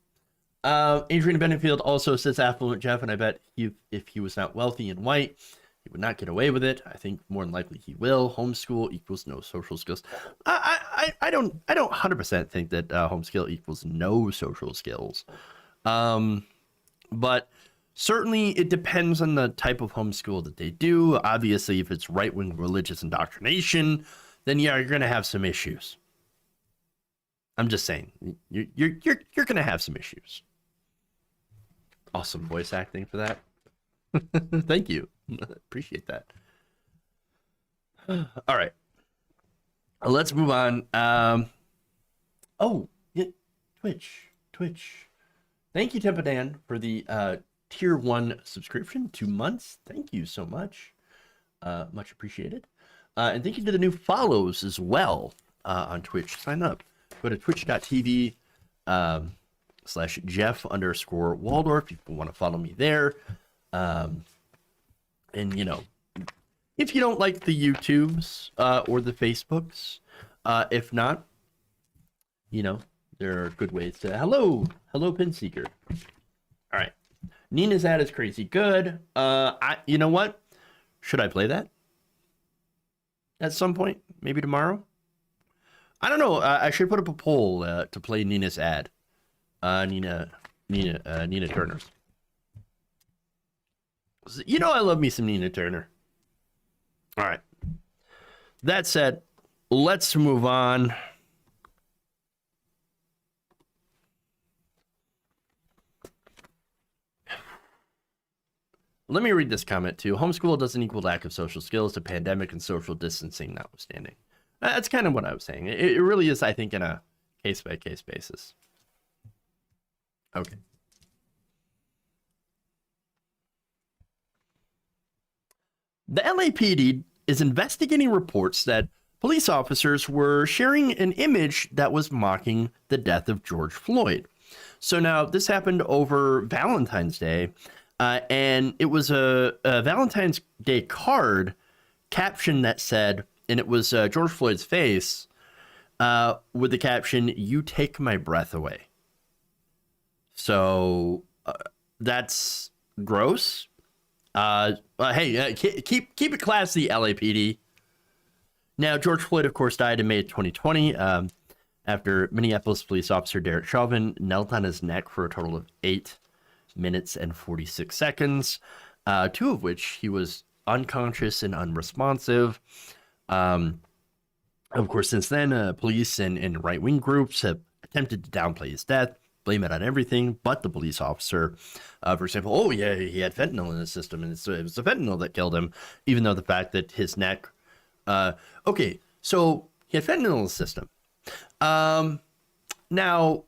Adrian Benefield also says affluent Jeff, and I bet if he was not wealthy and white, he would not get away with it. I think more than likely he will. Homeschool equals no social skills. I don't 100% think that homeschool equals no social skills. But certainly it depends on the type of homeschool that they do. Obviously, if it's right-wing religious indoctrination, then yeah, you're going to have some issues. I'm just saying, you're going to have some issues. Awesome voice acting for that. Thank you. Appreciate that. All right. Let's move on. Twitch. Thank you, Tempadan, for the tier 1 subscription, 2 months. Thank you so much. Much appreciated. And thank you to the new follows as well on Twitch. Sign up. Go to twitch.tv /Jeff_Waldorf. People want to follow me there. And, if you don't like the YouTubes or the Facebooks, if not, there are good ways to... Hello, Pinseeker. All right. Nina's ad is crazy good. You know what? Should I play that at some point? Maybe tomorrow? I don't know. I should put up a poll to play Nina's ad. Nina Turner's. I love me some Nina Turner. All right. That said, let's move on. Let me read this comment too. Homeschool doesn't equal lack of social skills to pandemic and social distancing notwithstanding. That's kind of what I was saying. It really is, I think, in a case-by-case basis. Okay. The LAPD is investigating reports that police officers were sharing an image that was mocking the death of George Floyd. So now this happened over Valentine's Day, and it was a Valentine's Day card caption that said, and it was George Floyd's face with the caption, "You take my breath away." So that's gross. Hey, keep it classy, LAPD. Now, George Floyd, of course, died in May of 2020 after Minneapolis police officer Derek Chauvin knelt on his neck for a total of 8 minutes and 46 seconds, 2 of which he was unconscious and unresponsive. Of course, since then, police and right-wing groups have attempted to downplay his death, blame it on everything but the police officer. For example, he had fentanyl in his system, and it was the fentanyl that killed him, even though the fact that his neck... so he had fentanyl in his system. Now,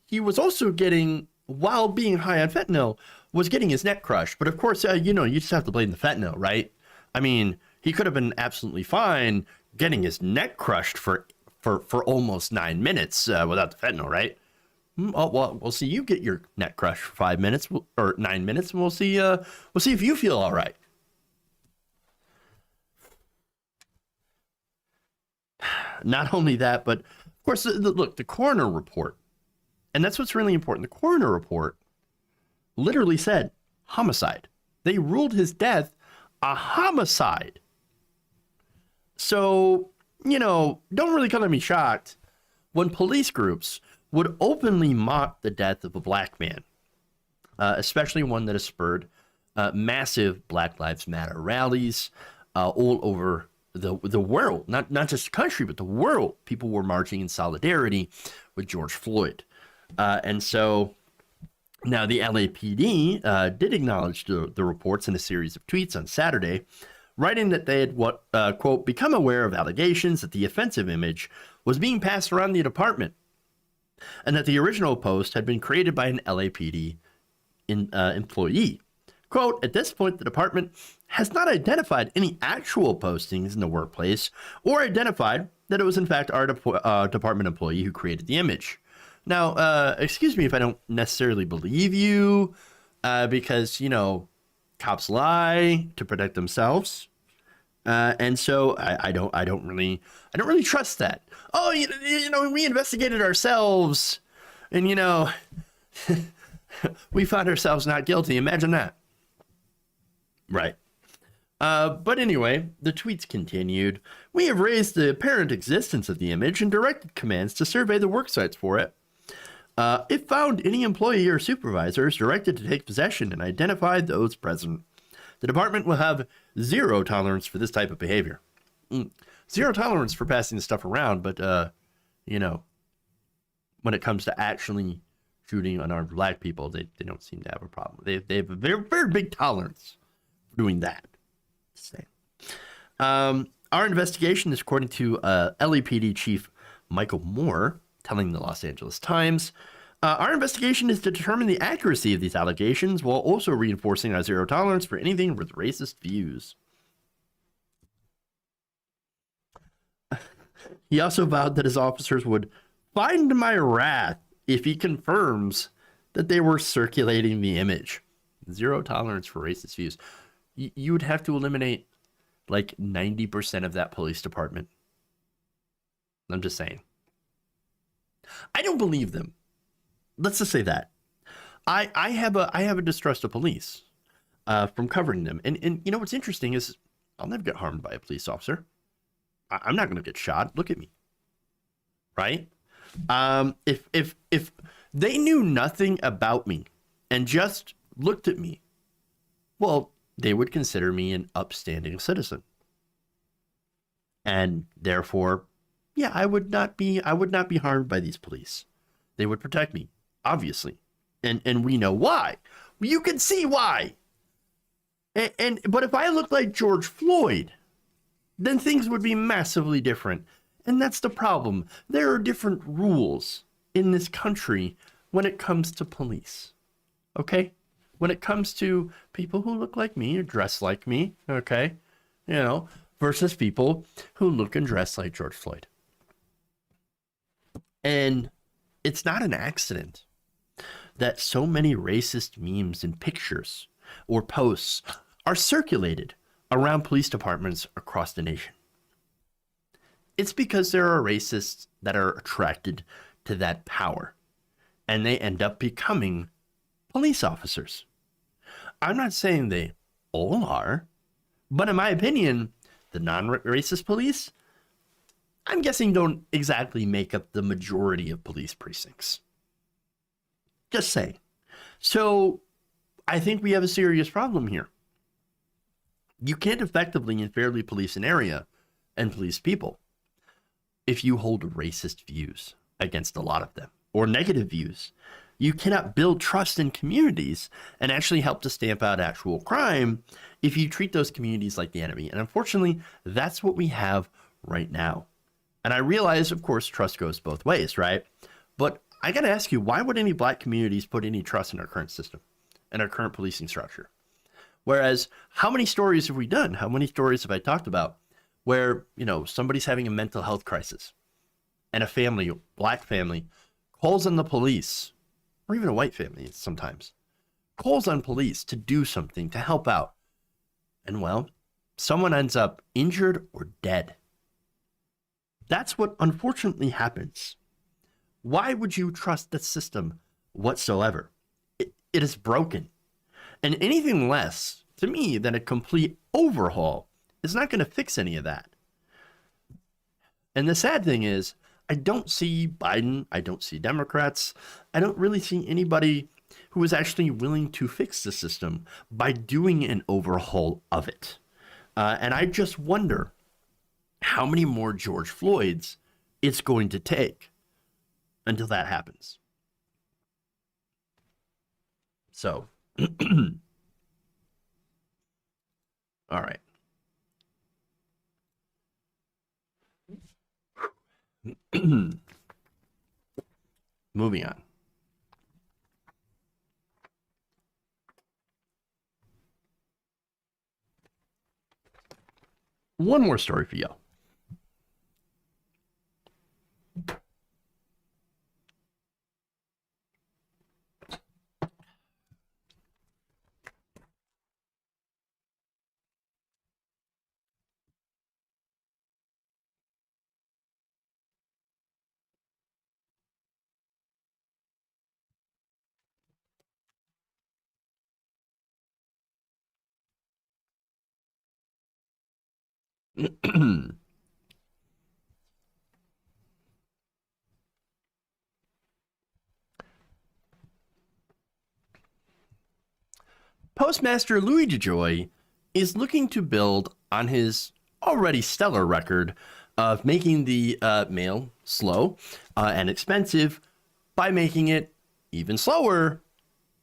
he was also getting, while being high on fentanyl, was getting his neck crushed. But of course, you just have to blame the fentanyl, right? I mean, he could have been absolutely fine getting his neck crushed for almost 9 minutes without the fentanyl, right? Oh, well, we'll see you get your neck crushed for 5 minutes or 9 minutes, and we'll see if you feel all right. Not only that, but of course, look, the coroner report, and that's what's really important. The coroner report literally said homicide. They ruled his death a homicide. So, don't really come to me shocked when police groups would openly mock the death of a black man, especially one that has spurred massive Black Lives Matter rallies all over the world, not just the country, but the world. People were marching in solidarity with George Floyd. And so now the LAPD did acknowledge the reports in a series of tweets on Saturday, writing that they had, quote, become aware of allegations that the offensive image was being passed around the department. and that the original post had been created by an LAPD employee. Quote, at this point, the department has not identified any actual postings in the workplace or identified that it was in fact our department employee who created the image. Now, excuse me if I don't necessarily believe you, because, you know, cops lie to protect themselves. And so I don't really trust that. Oh, you know, we investigated ourselves and, you know, we found ourselves not guilty. Imagine that. Right. But anyway, the tweets continued. We have raised the apparent existence of the image and directed commands to survey the work sites for it. If found, any employee or supervisor is directed to take possession and identify those present. The department will have zero tolerance for this type of behavior. Zero tolerance for passing the stuff around, but, you know, when it comes to actually shooting unarmed black people, they don't seem to have a problem. They have a very, very big tolerance for doing that. Our investigation is according to LAPD Chief Michael Moore, telling the Los Angeles Times, our investigation is to determine the accuracy of these allegations while also reinforcing our zero tolerance for anything with racist views. He also vowed that his officers would find my wrath if he confirms that they were circulating the image. Zero tolerance for racist views. You would have to eliminate like 90% of that police department. I'm just saying. I don't believe them. Let's just say that. I have a distrust of police from covering them. And you know what's interesting is I'll never get harmed by a police officer. I'm not going to get shot. Look at me. Right? If they knew nothing about me and just looked at me, well, they would consider me an upstanding citizen. And therefore, yeah, I would not be harmed by these police. They would protect me, obviously. And we know why. You can see why. But if I looked like George Floyd, then things would be massively different. And that's the problem. There are different rules in this country when it comes to police. Okay? When it comes to people who look like me or dress like me, okay? You know, versus people who look and dress like George Floyd. And it's not an accident that so many racist memes and pictures or posts are circulated around police departments across the nation. It's because there are racists that are attracted to that power, and they end up becoming police officers. I'm not saying they all are, but in my opinion, the non-racist police, I'm guessing, don't exactly make up the majority of police precincts. Just saying. So I think we have a serious problem here. You can't effectively and fairly police an area and police people if you hold racist views against a lot of them, or negative views. You cannot build trust in communities and actually help to stamp out actual crime if you treat those communities like the enemy. And unfortunately, that's what we have right now. And I realize, of course, trust goes both ways, right? But I got to ask you, why would any black communities put any trust in our current system and our current policing structure? Whereas, how many stories have we done? How many stories have I talked about where, you know, somebody's having a mental health crisis and a family, a black family, calls on the police, or even a white family sometimes, calls on police to do something, to help out. And well, someone ends up injured or dead. That's what unfortunately happens. Why would you trust the system whatsoever? It is broken. And anything less, to me, than a complete overhaul is not going to fix any of that. And the sad thing is, I don't see Biden, I don't see Democrats, I don't really see anybody who is actually willing to fix the system by doing an overhaul of it. And I just wonder how many more George Floyds it's going to take until that happens. So, all right. Moving on. One more story for you. Postmaster Louis DeJoy is looking to build on his already stellar record of making the mail slow and expensive by making it even slower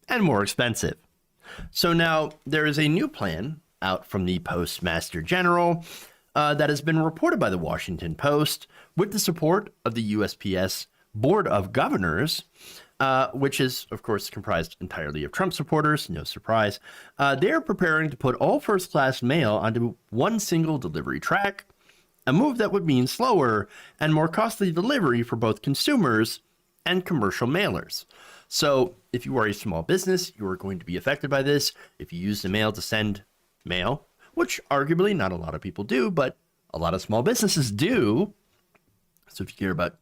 and more expensive. So now there is a new plan out from the Postmaster General that has been reported by the Washington Post with the support of the USPS Board of Governors, which is, of course, comprised entirely of Trump supporters. No surprise. They're preparing to put all first-class mail onto one single delivery track, a move that would mean slower and more costly delivery for both consumers and commercial mailers. So if you are a small business, you are going to be affected by this. If you use the mail to send mail, which arguably not a lot of people do, but a lot of small businesses do. So if you care about,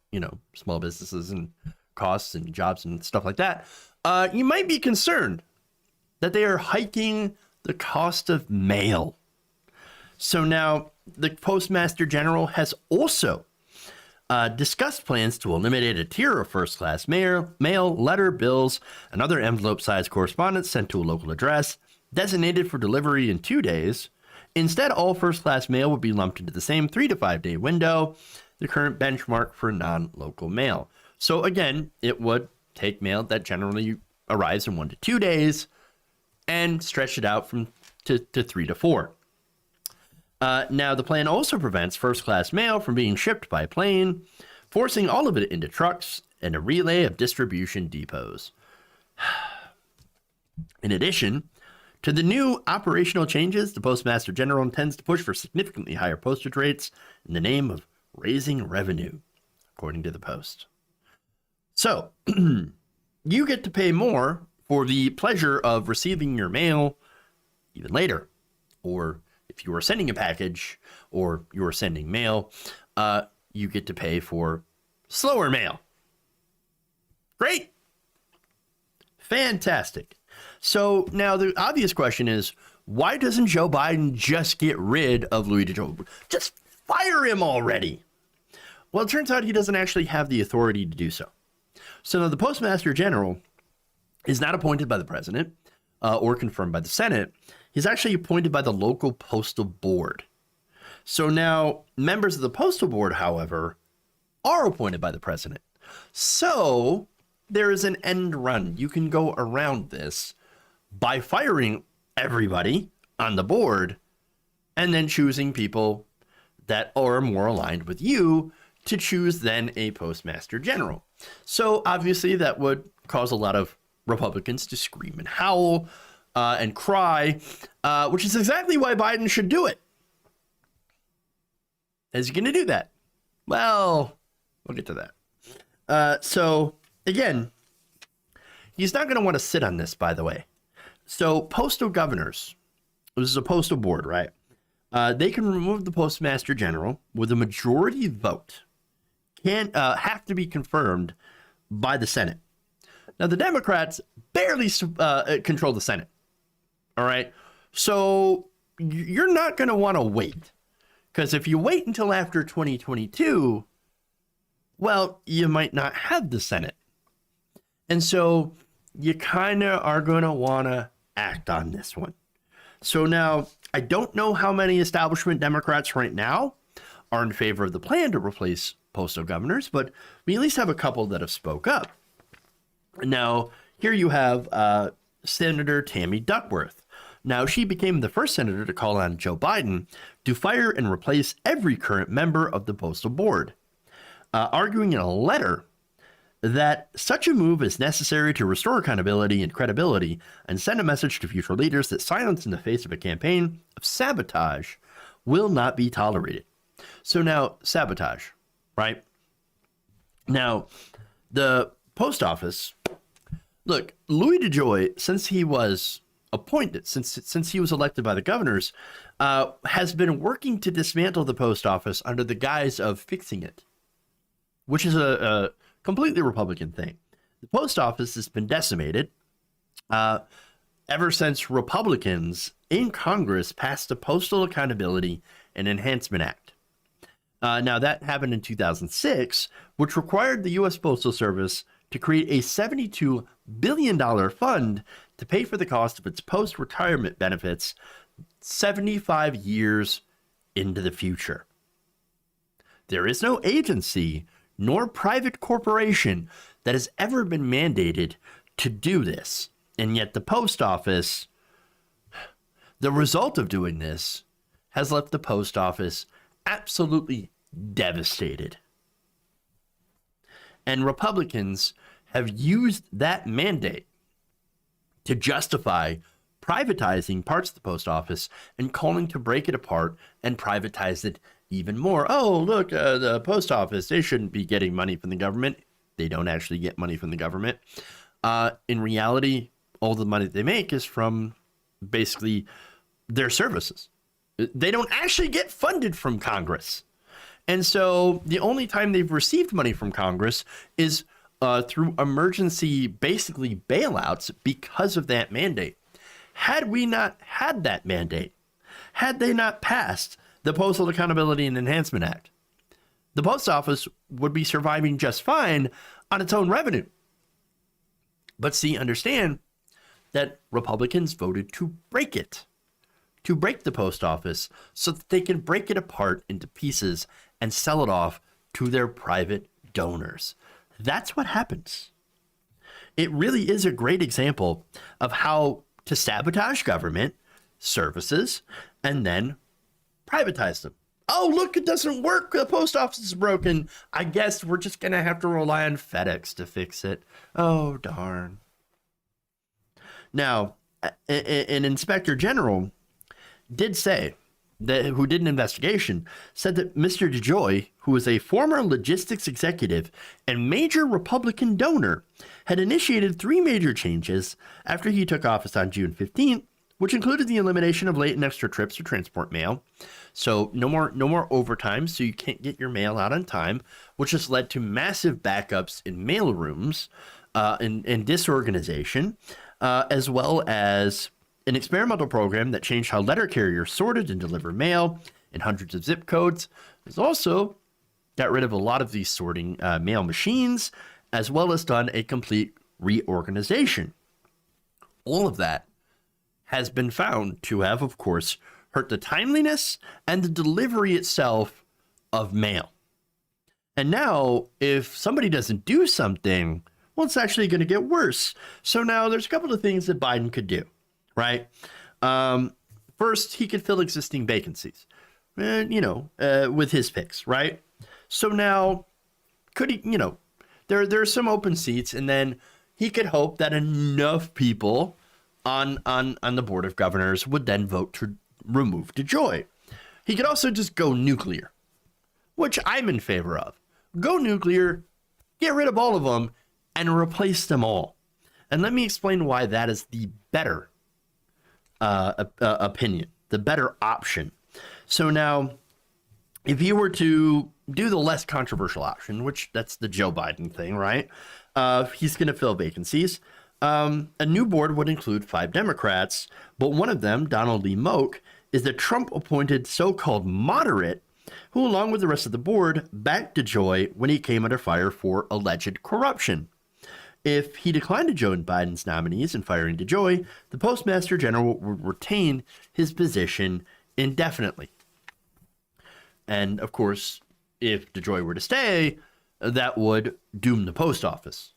small businesses and costs and jobs and stuff like that, you might be concerned that they are hiking the cost of mail. So now the Postmaster General has also discussed plans to eliminate a tier of first-class mail, letter, bills, and other envelope-sized correspondence sent to a local address designated for delivery in 2 days. Instead, all first-class mail would be lumped into the same 3 to 5 day window, the current benchmark for non-local mail. So again, it would take mail that generally arrives in 1 to 2 days and stretch it out to 3 to 4. Now, the plan also prevents first-class mail from being shipped by plane, forcing all of it into trucks and a relay of distribution depots. In addition to the new operational changes, the Postmaster General intends to push for significantly higher postage rates in the name of raising revenue, according to the Post. So, you get to pay more for the pleasure of receiving your mail even later. Or if you are sending a package or you are sending mail, you get to pay for slower mail. Great. Fantastic. So now the obvious question is, why doesn't Joe Biden just get rid of Louis DeJoy? Just fire him already. Well, it turns out he doesn't actually have the authority to do so. So now the Postmaster General is not appointed by the president or confirmed by the Senate. He's actually appointed by the local postal board. So now members of the postal board, however, are appointed by the president. So there is an end run. You can go around this by firing everybody on the board and then choosing people that are more aligned with you to choose then a Postmaster General. So obviously that would cause a lot of Republicans to scream and howl and cry, which is exactly why Biden should do it. Is he going to do that? Well, we'll get to that. So again, he's not going to want to sit on this, by the way. So postal governors, this is a postal board, right? They can remove the Postmaster General with a majority vote. Can't have to be confirmed by the Senate. Now, the Democrats barely control the Senate. All right. So you're not going to want to wait, because if you wait until after 2022, well, you might not have the Senate. And so you kind of are going to want to act on this one. So now I don't know how many establishment Democrats right now are in favor of the plan to replace postal governors, but we at least have a couple that have spoke up. Now, here you have Senator Tammy Duckworth. Now, she became the first senator to call on Joe Biden to fire and replace every current member of the postal board, arguing in a letter that such a move is necessary to restore accountability and credibility and send a message to future leaders that silence in the face of a campaign of sabotage will not be tolerated. So now, sabotage, right? Now, the post office, look, Louis DeJoy, since he was appointed, since he was elected by the governors, has been working to dismantle the post office under the guise of fixing it, which is a completely Republican thing. The post office has been decimated ever since Republicans in Congress passed the Postal Accountability and Enhancement Act. Now, that happened in 2006, which required the U.S. Postal Service to create a $72 billion fund to pay for the cost of its post-retirement benefits 75 years into the future. There is no agency nor private corporation that has ever been mandated to do this. And yet the post office, the result of doing this, has left the post office absolutely devastated. And Republicans have used that mandate to justify privatizing parts of the post office and calling to break it apart and privatize it even more. Oh, look, the post office, they shouldn't be getting money from the government. They don't actually get money from the government. In reality, all the money they make is from basically their services. They don't actually get funded from Congress. And so the only time they've received money from Congress is through emergency, basically bailouts because of that mandate. Had we not had that mandate, had they not passed the Postal Accountability and Enhancement Act, the post office would be surviving just fine on its own revenue. But see, understand that Republicans voted to break it, to break the post office so that they can break it apart into pieces and sell it off to their private donors. That's what happens. It really is a great example of how to sabotage government services and then privatize them. Oh, look, it doesn't work. The post office is broken. I guess we're just going to have to rely on FedEx to fix it. Oh, darn. Now, an inspector general did say that, who did an investigation, said that Mr. DeJoy, who was a former logistics executive and major Republican donor, had initiated 3 major changes after he took office on June 15th, which included the elimination of late and extra trips to transport mail. So no more overtime, so you can't get your mail out on time, which has led to massive backups in mail rooms and disorganization, as well as an experimental program that changed how letter carriers sorted and delivered mail in hundreds of zip codes. It's also got rid of a lot of these sorting mail machines, as well as done a complete reorganization. All of that has been found to have, of course, hurt the timeliness and the delivery itself of mail. And now, if somebody doesn't do something, well, it's actually going to get worse. So now there's a couple of things that Biden could do, right? First, he could fill existing vacancies, with his picks, right? So now, could he, there are some open seats, and then he could hope that enough people on the board of governors would then vote to remove DeJoy. He could also just go nuclear, which I'm in favor of. Go nuclear, get rid of all of them, and replace them all. And let me explain why that is the better opinion, the better option. So now, if you were to do the less controversial option, which that's the Joe Biden thing, right? He's going to fill vacancies. A new board would include 5 Democrats, but one of them, Donald Lee Moak, is the Trump-appointed so-called moderate who, along with the rest of the board, backed DeJoy when he came under fire for alleged corruption. If he declined to join Biden's nominees in firing DeJoy, the Postmaster General would retain his position indefinitely. And, of course, if DeJoy were to stay, that would doom the post office.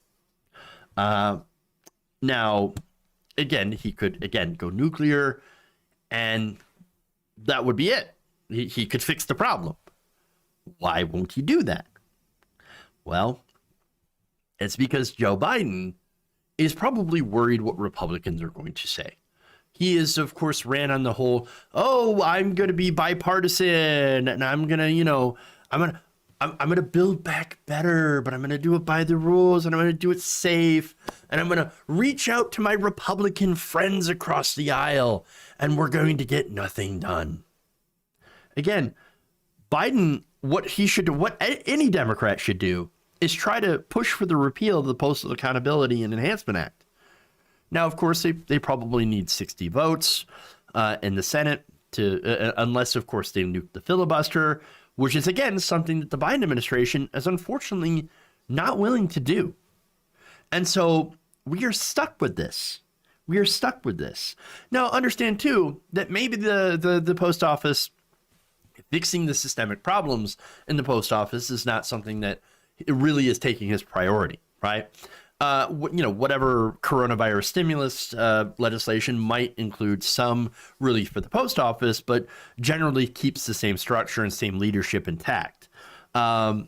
Now, again, he could, go nuclear, and that would be it. He could fix the problem. Why won't he do that? Well, It's because Joe Biden is probably worried what Republicans are going to say. He is, of course, ran on the whole, oh, I'm going to be bipartisan and I'm going to, I'm going to build back better, but I'm going to do it by the rules and I'm going to do it safe. And I'm going to reach out to my Republican friends across the aisle and we're going to get nothing done. Again, Biden, what any Democrat should do is try to push for the repeal of the Postal Accountability and Enhancement Act. Now, of course, they probably need 60 votes in the Senate to, unless, of course, they nuke the filibuster, which is, again, something that the Biden administration is unfortunately not willing to do. And so we are stuck with this. We are stuck with this. Now, understand, too, that maybe the post office, fixing the systemic problems in the post office is not something that it really is taking his priority, right? Whatever coronavirus stimulus legislation might include some relief for the post office, but generally keeps the same structure and same leadership intact. I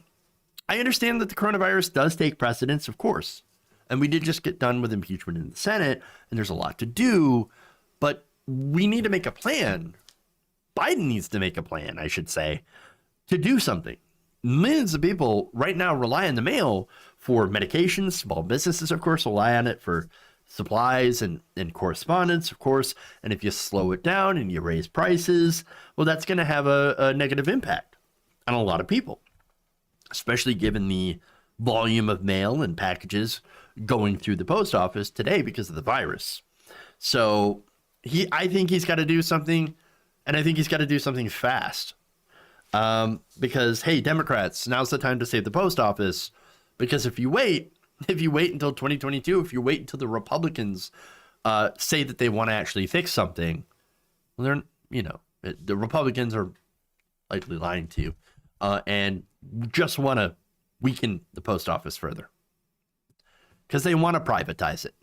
understand that the coronavirus does take precedence, of course. And we did just get done with impeachment in the Senate, and there's a lot to do, but we need to make a plan. Biden needs to make a plan, I should say, to do something. Millions of people right now rely on the mail for medications. Small businesses, of course, rely on it for supplies and correspondence, of course. And if you slow it down and you raise prices, well, that's going to have a negative impact on a lot of people, especially given the volume of mail and packages going through the post office today because of the virus. So I think he's got to do something, and I think he's got to do something fast. Because, hey, Democrats, now's the time to save the post office. Because if you wait until 2022, if you wait until the Republicans say that they want to actually fix something, well, the Republicans are likely lying to you and just want to weaken the post office further because they want to privatize it.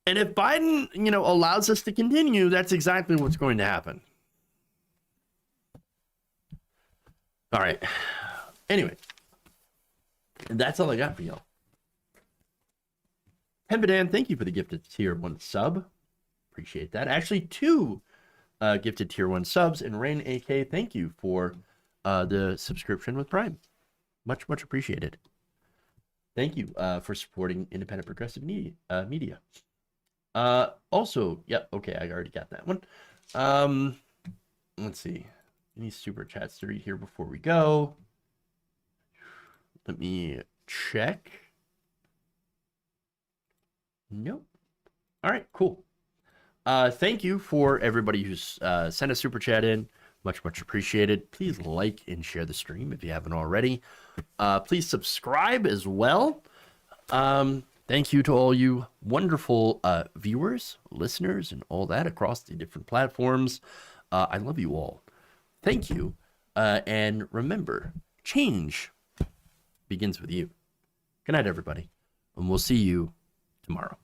And if Biden, allows us to continue, that's exactly what's going to happen. All right. Anyway, that's all I got for y'all. Hembadan, thank you for the gifted tier 1 sub. Appreciate that. Actually, 2 gifted tier 1 subs. And Rain AK, thank you for the subscription with Prime. Much, much appreciated. Thank you for supporting independent progressive media. Also, yep, okay, I already got that one. Let's see. Any super chats to read here before we go? Let me check. Nope. All right, cool. Thank you for everybody who's sent a super chat in. Much, much appreciated. Please like and share the stream if you haven't already. Please subscribe as well. Thank you to all you wonderful viewers, listeners, and all that across the different platforms. I love you all. Thank you. And remember, change begins with you. Good night, everybody. And we'll see you tomorrow.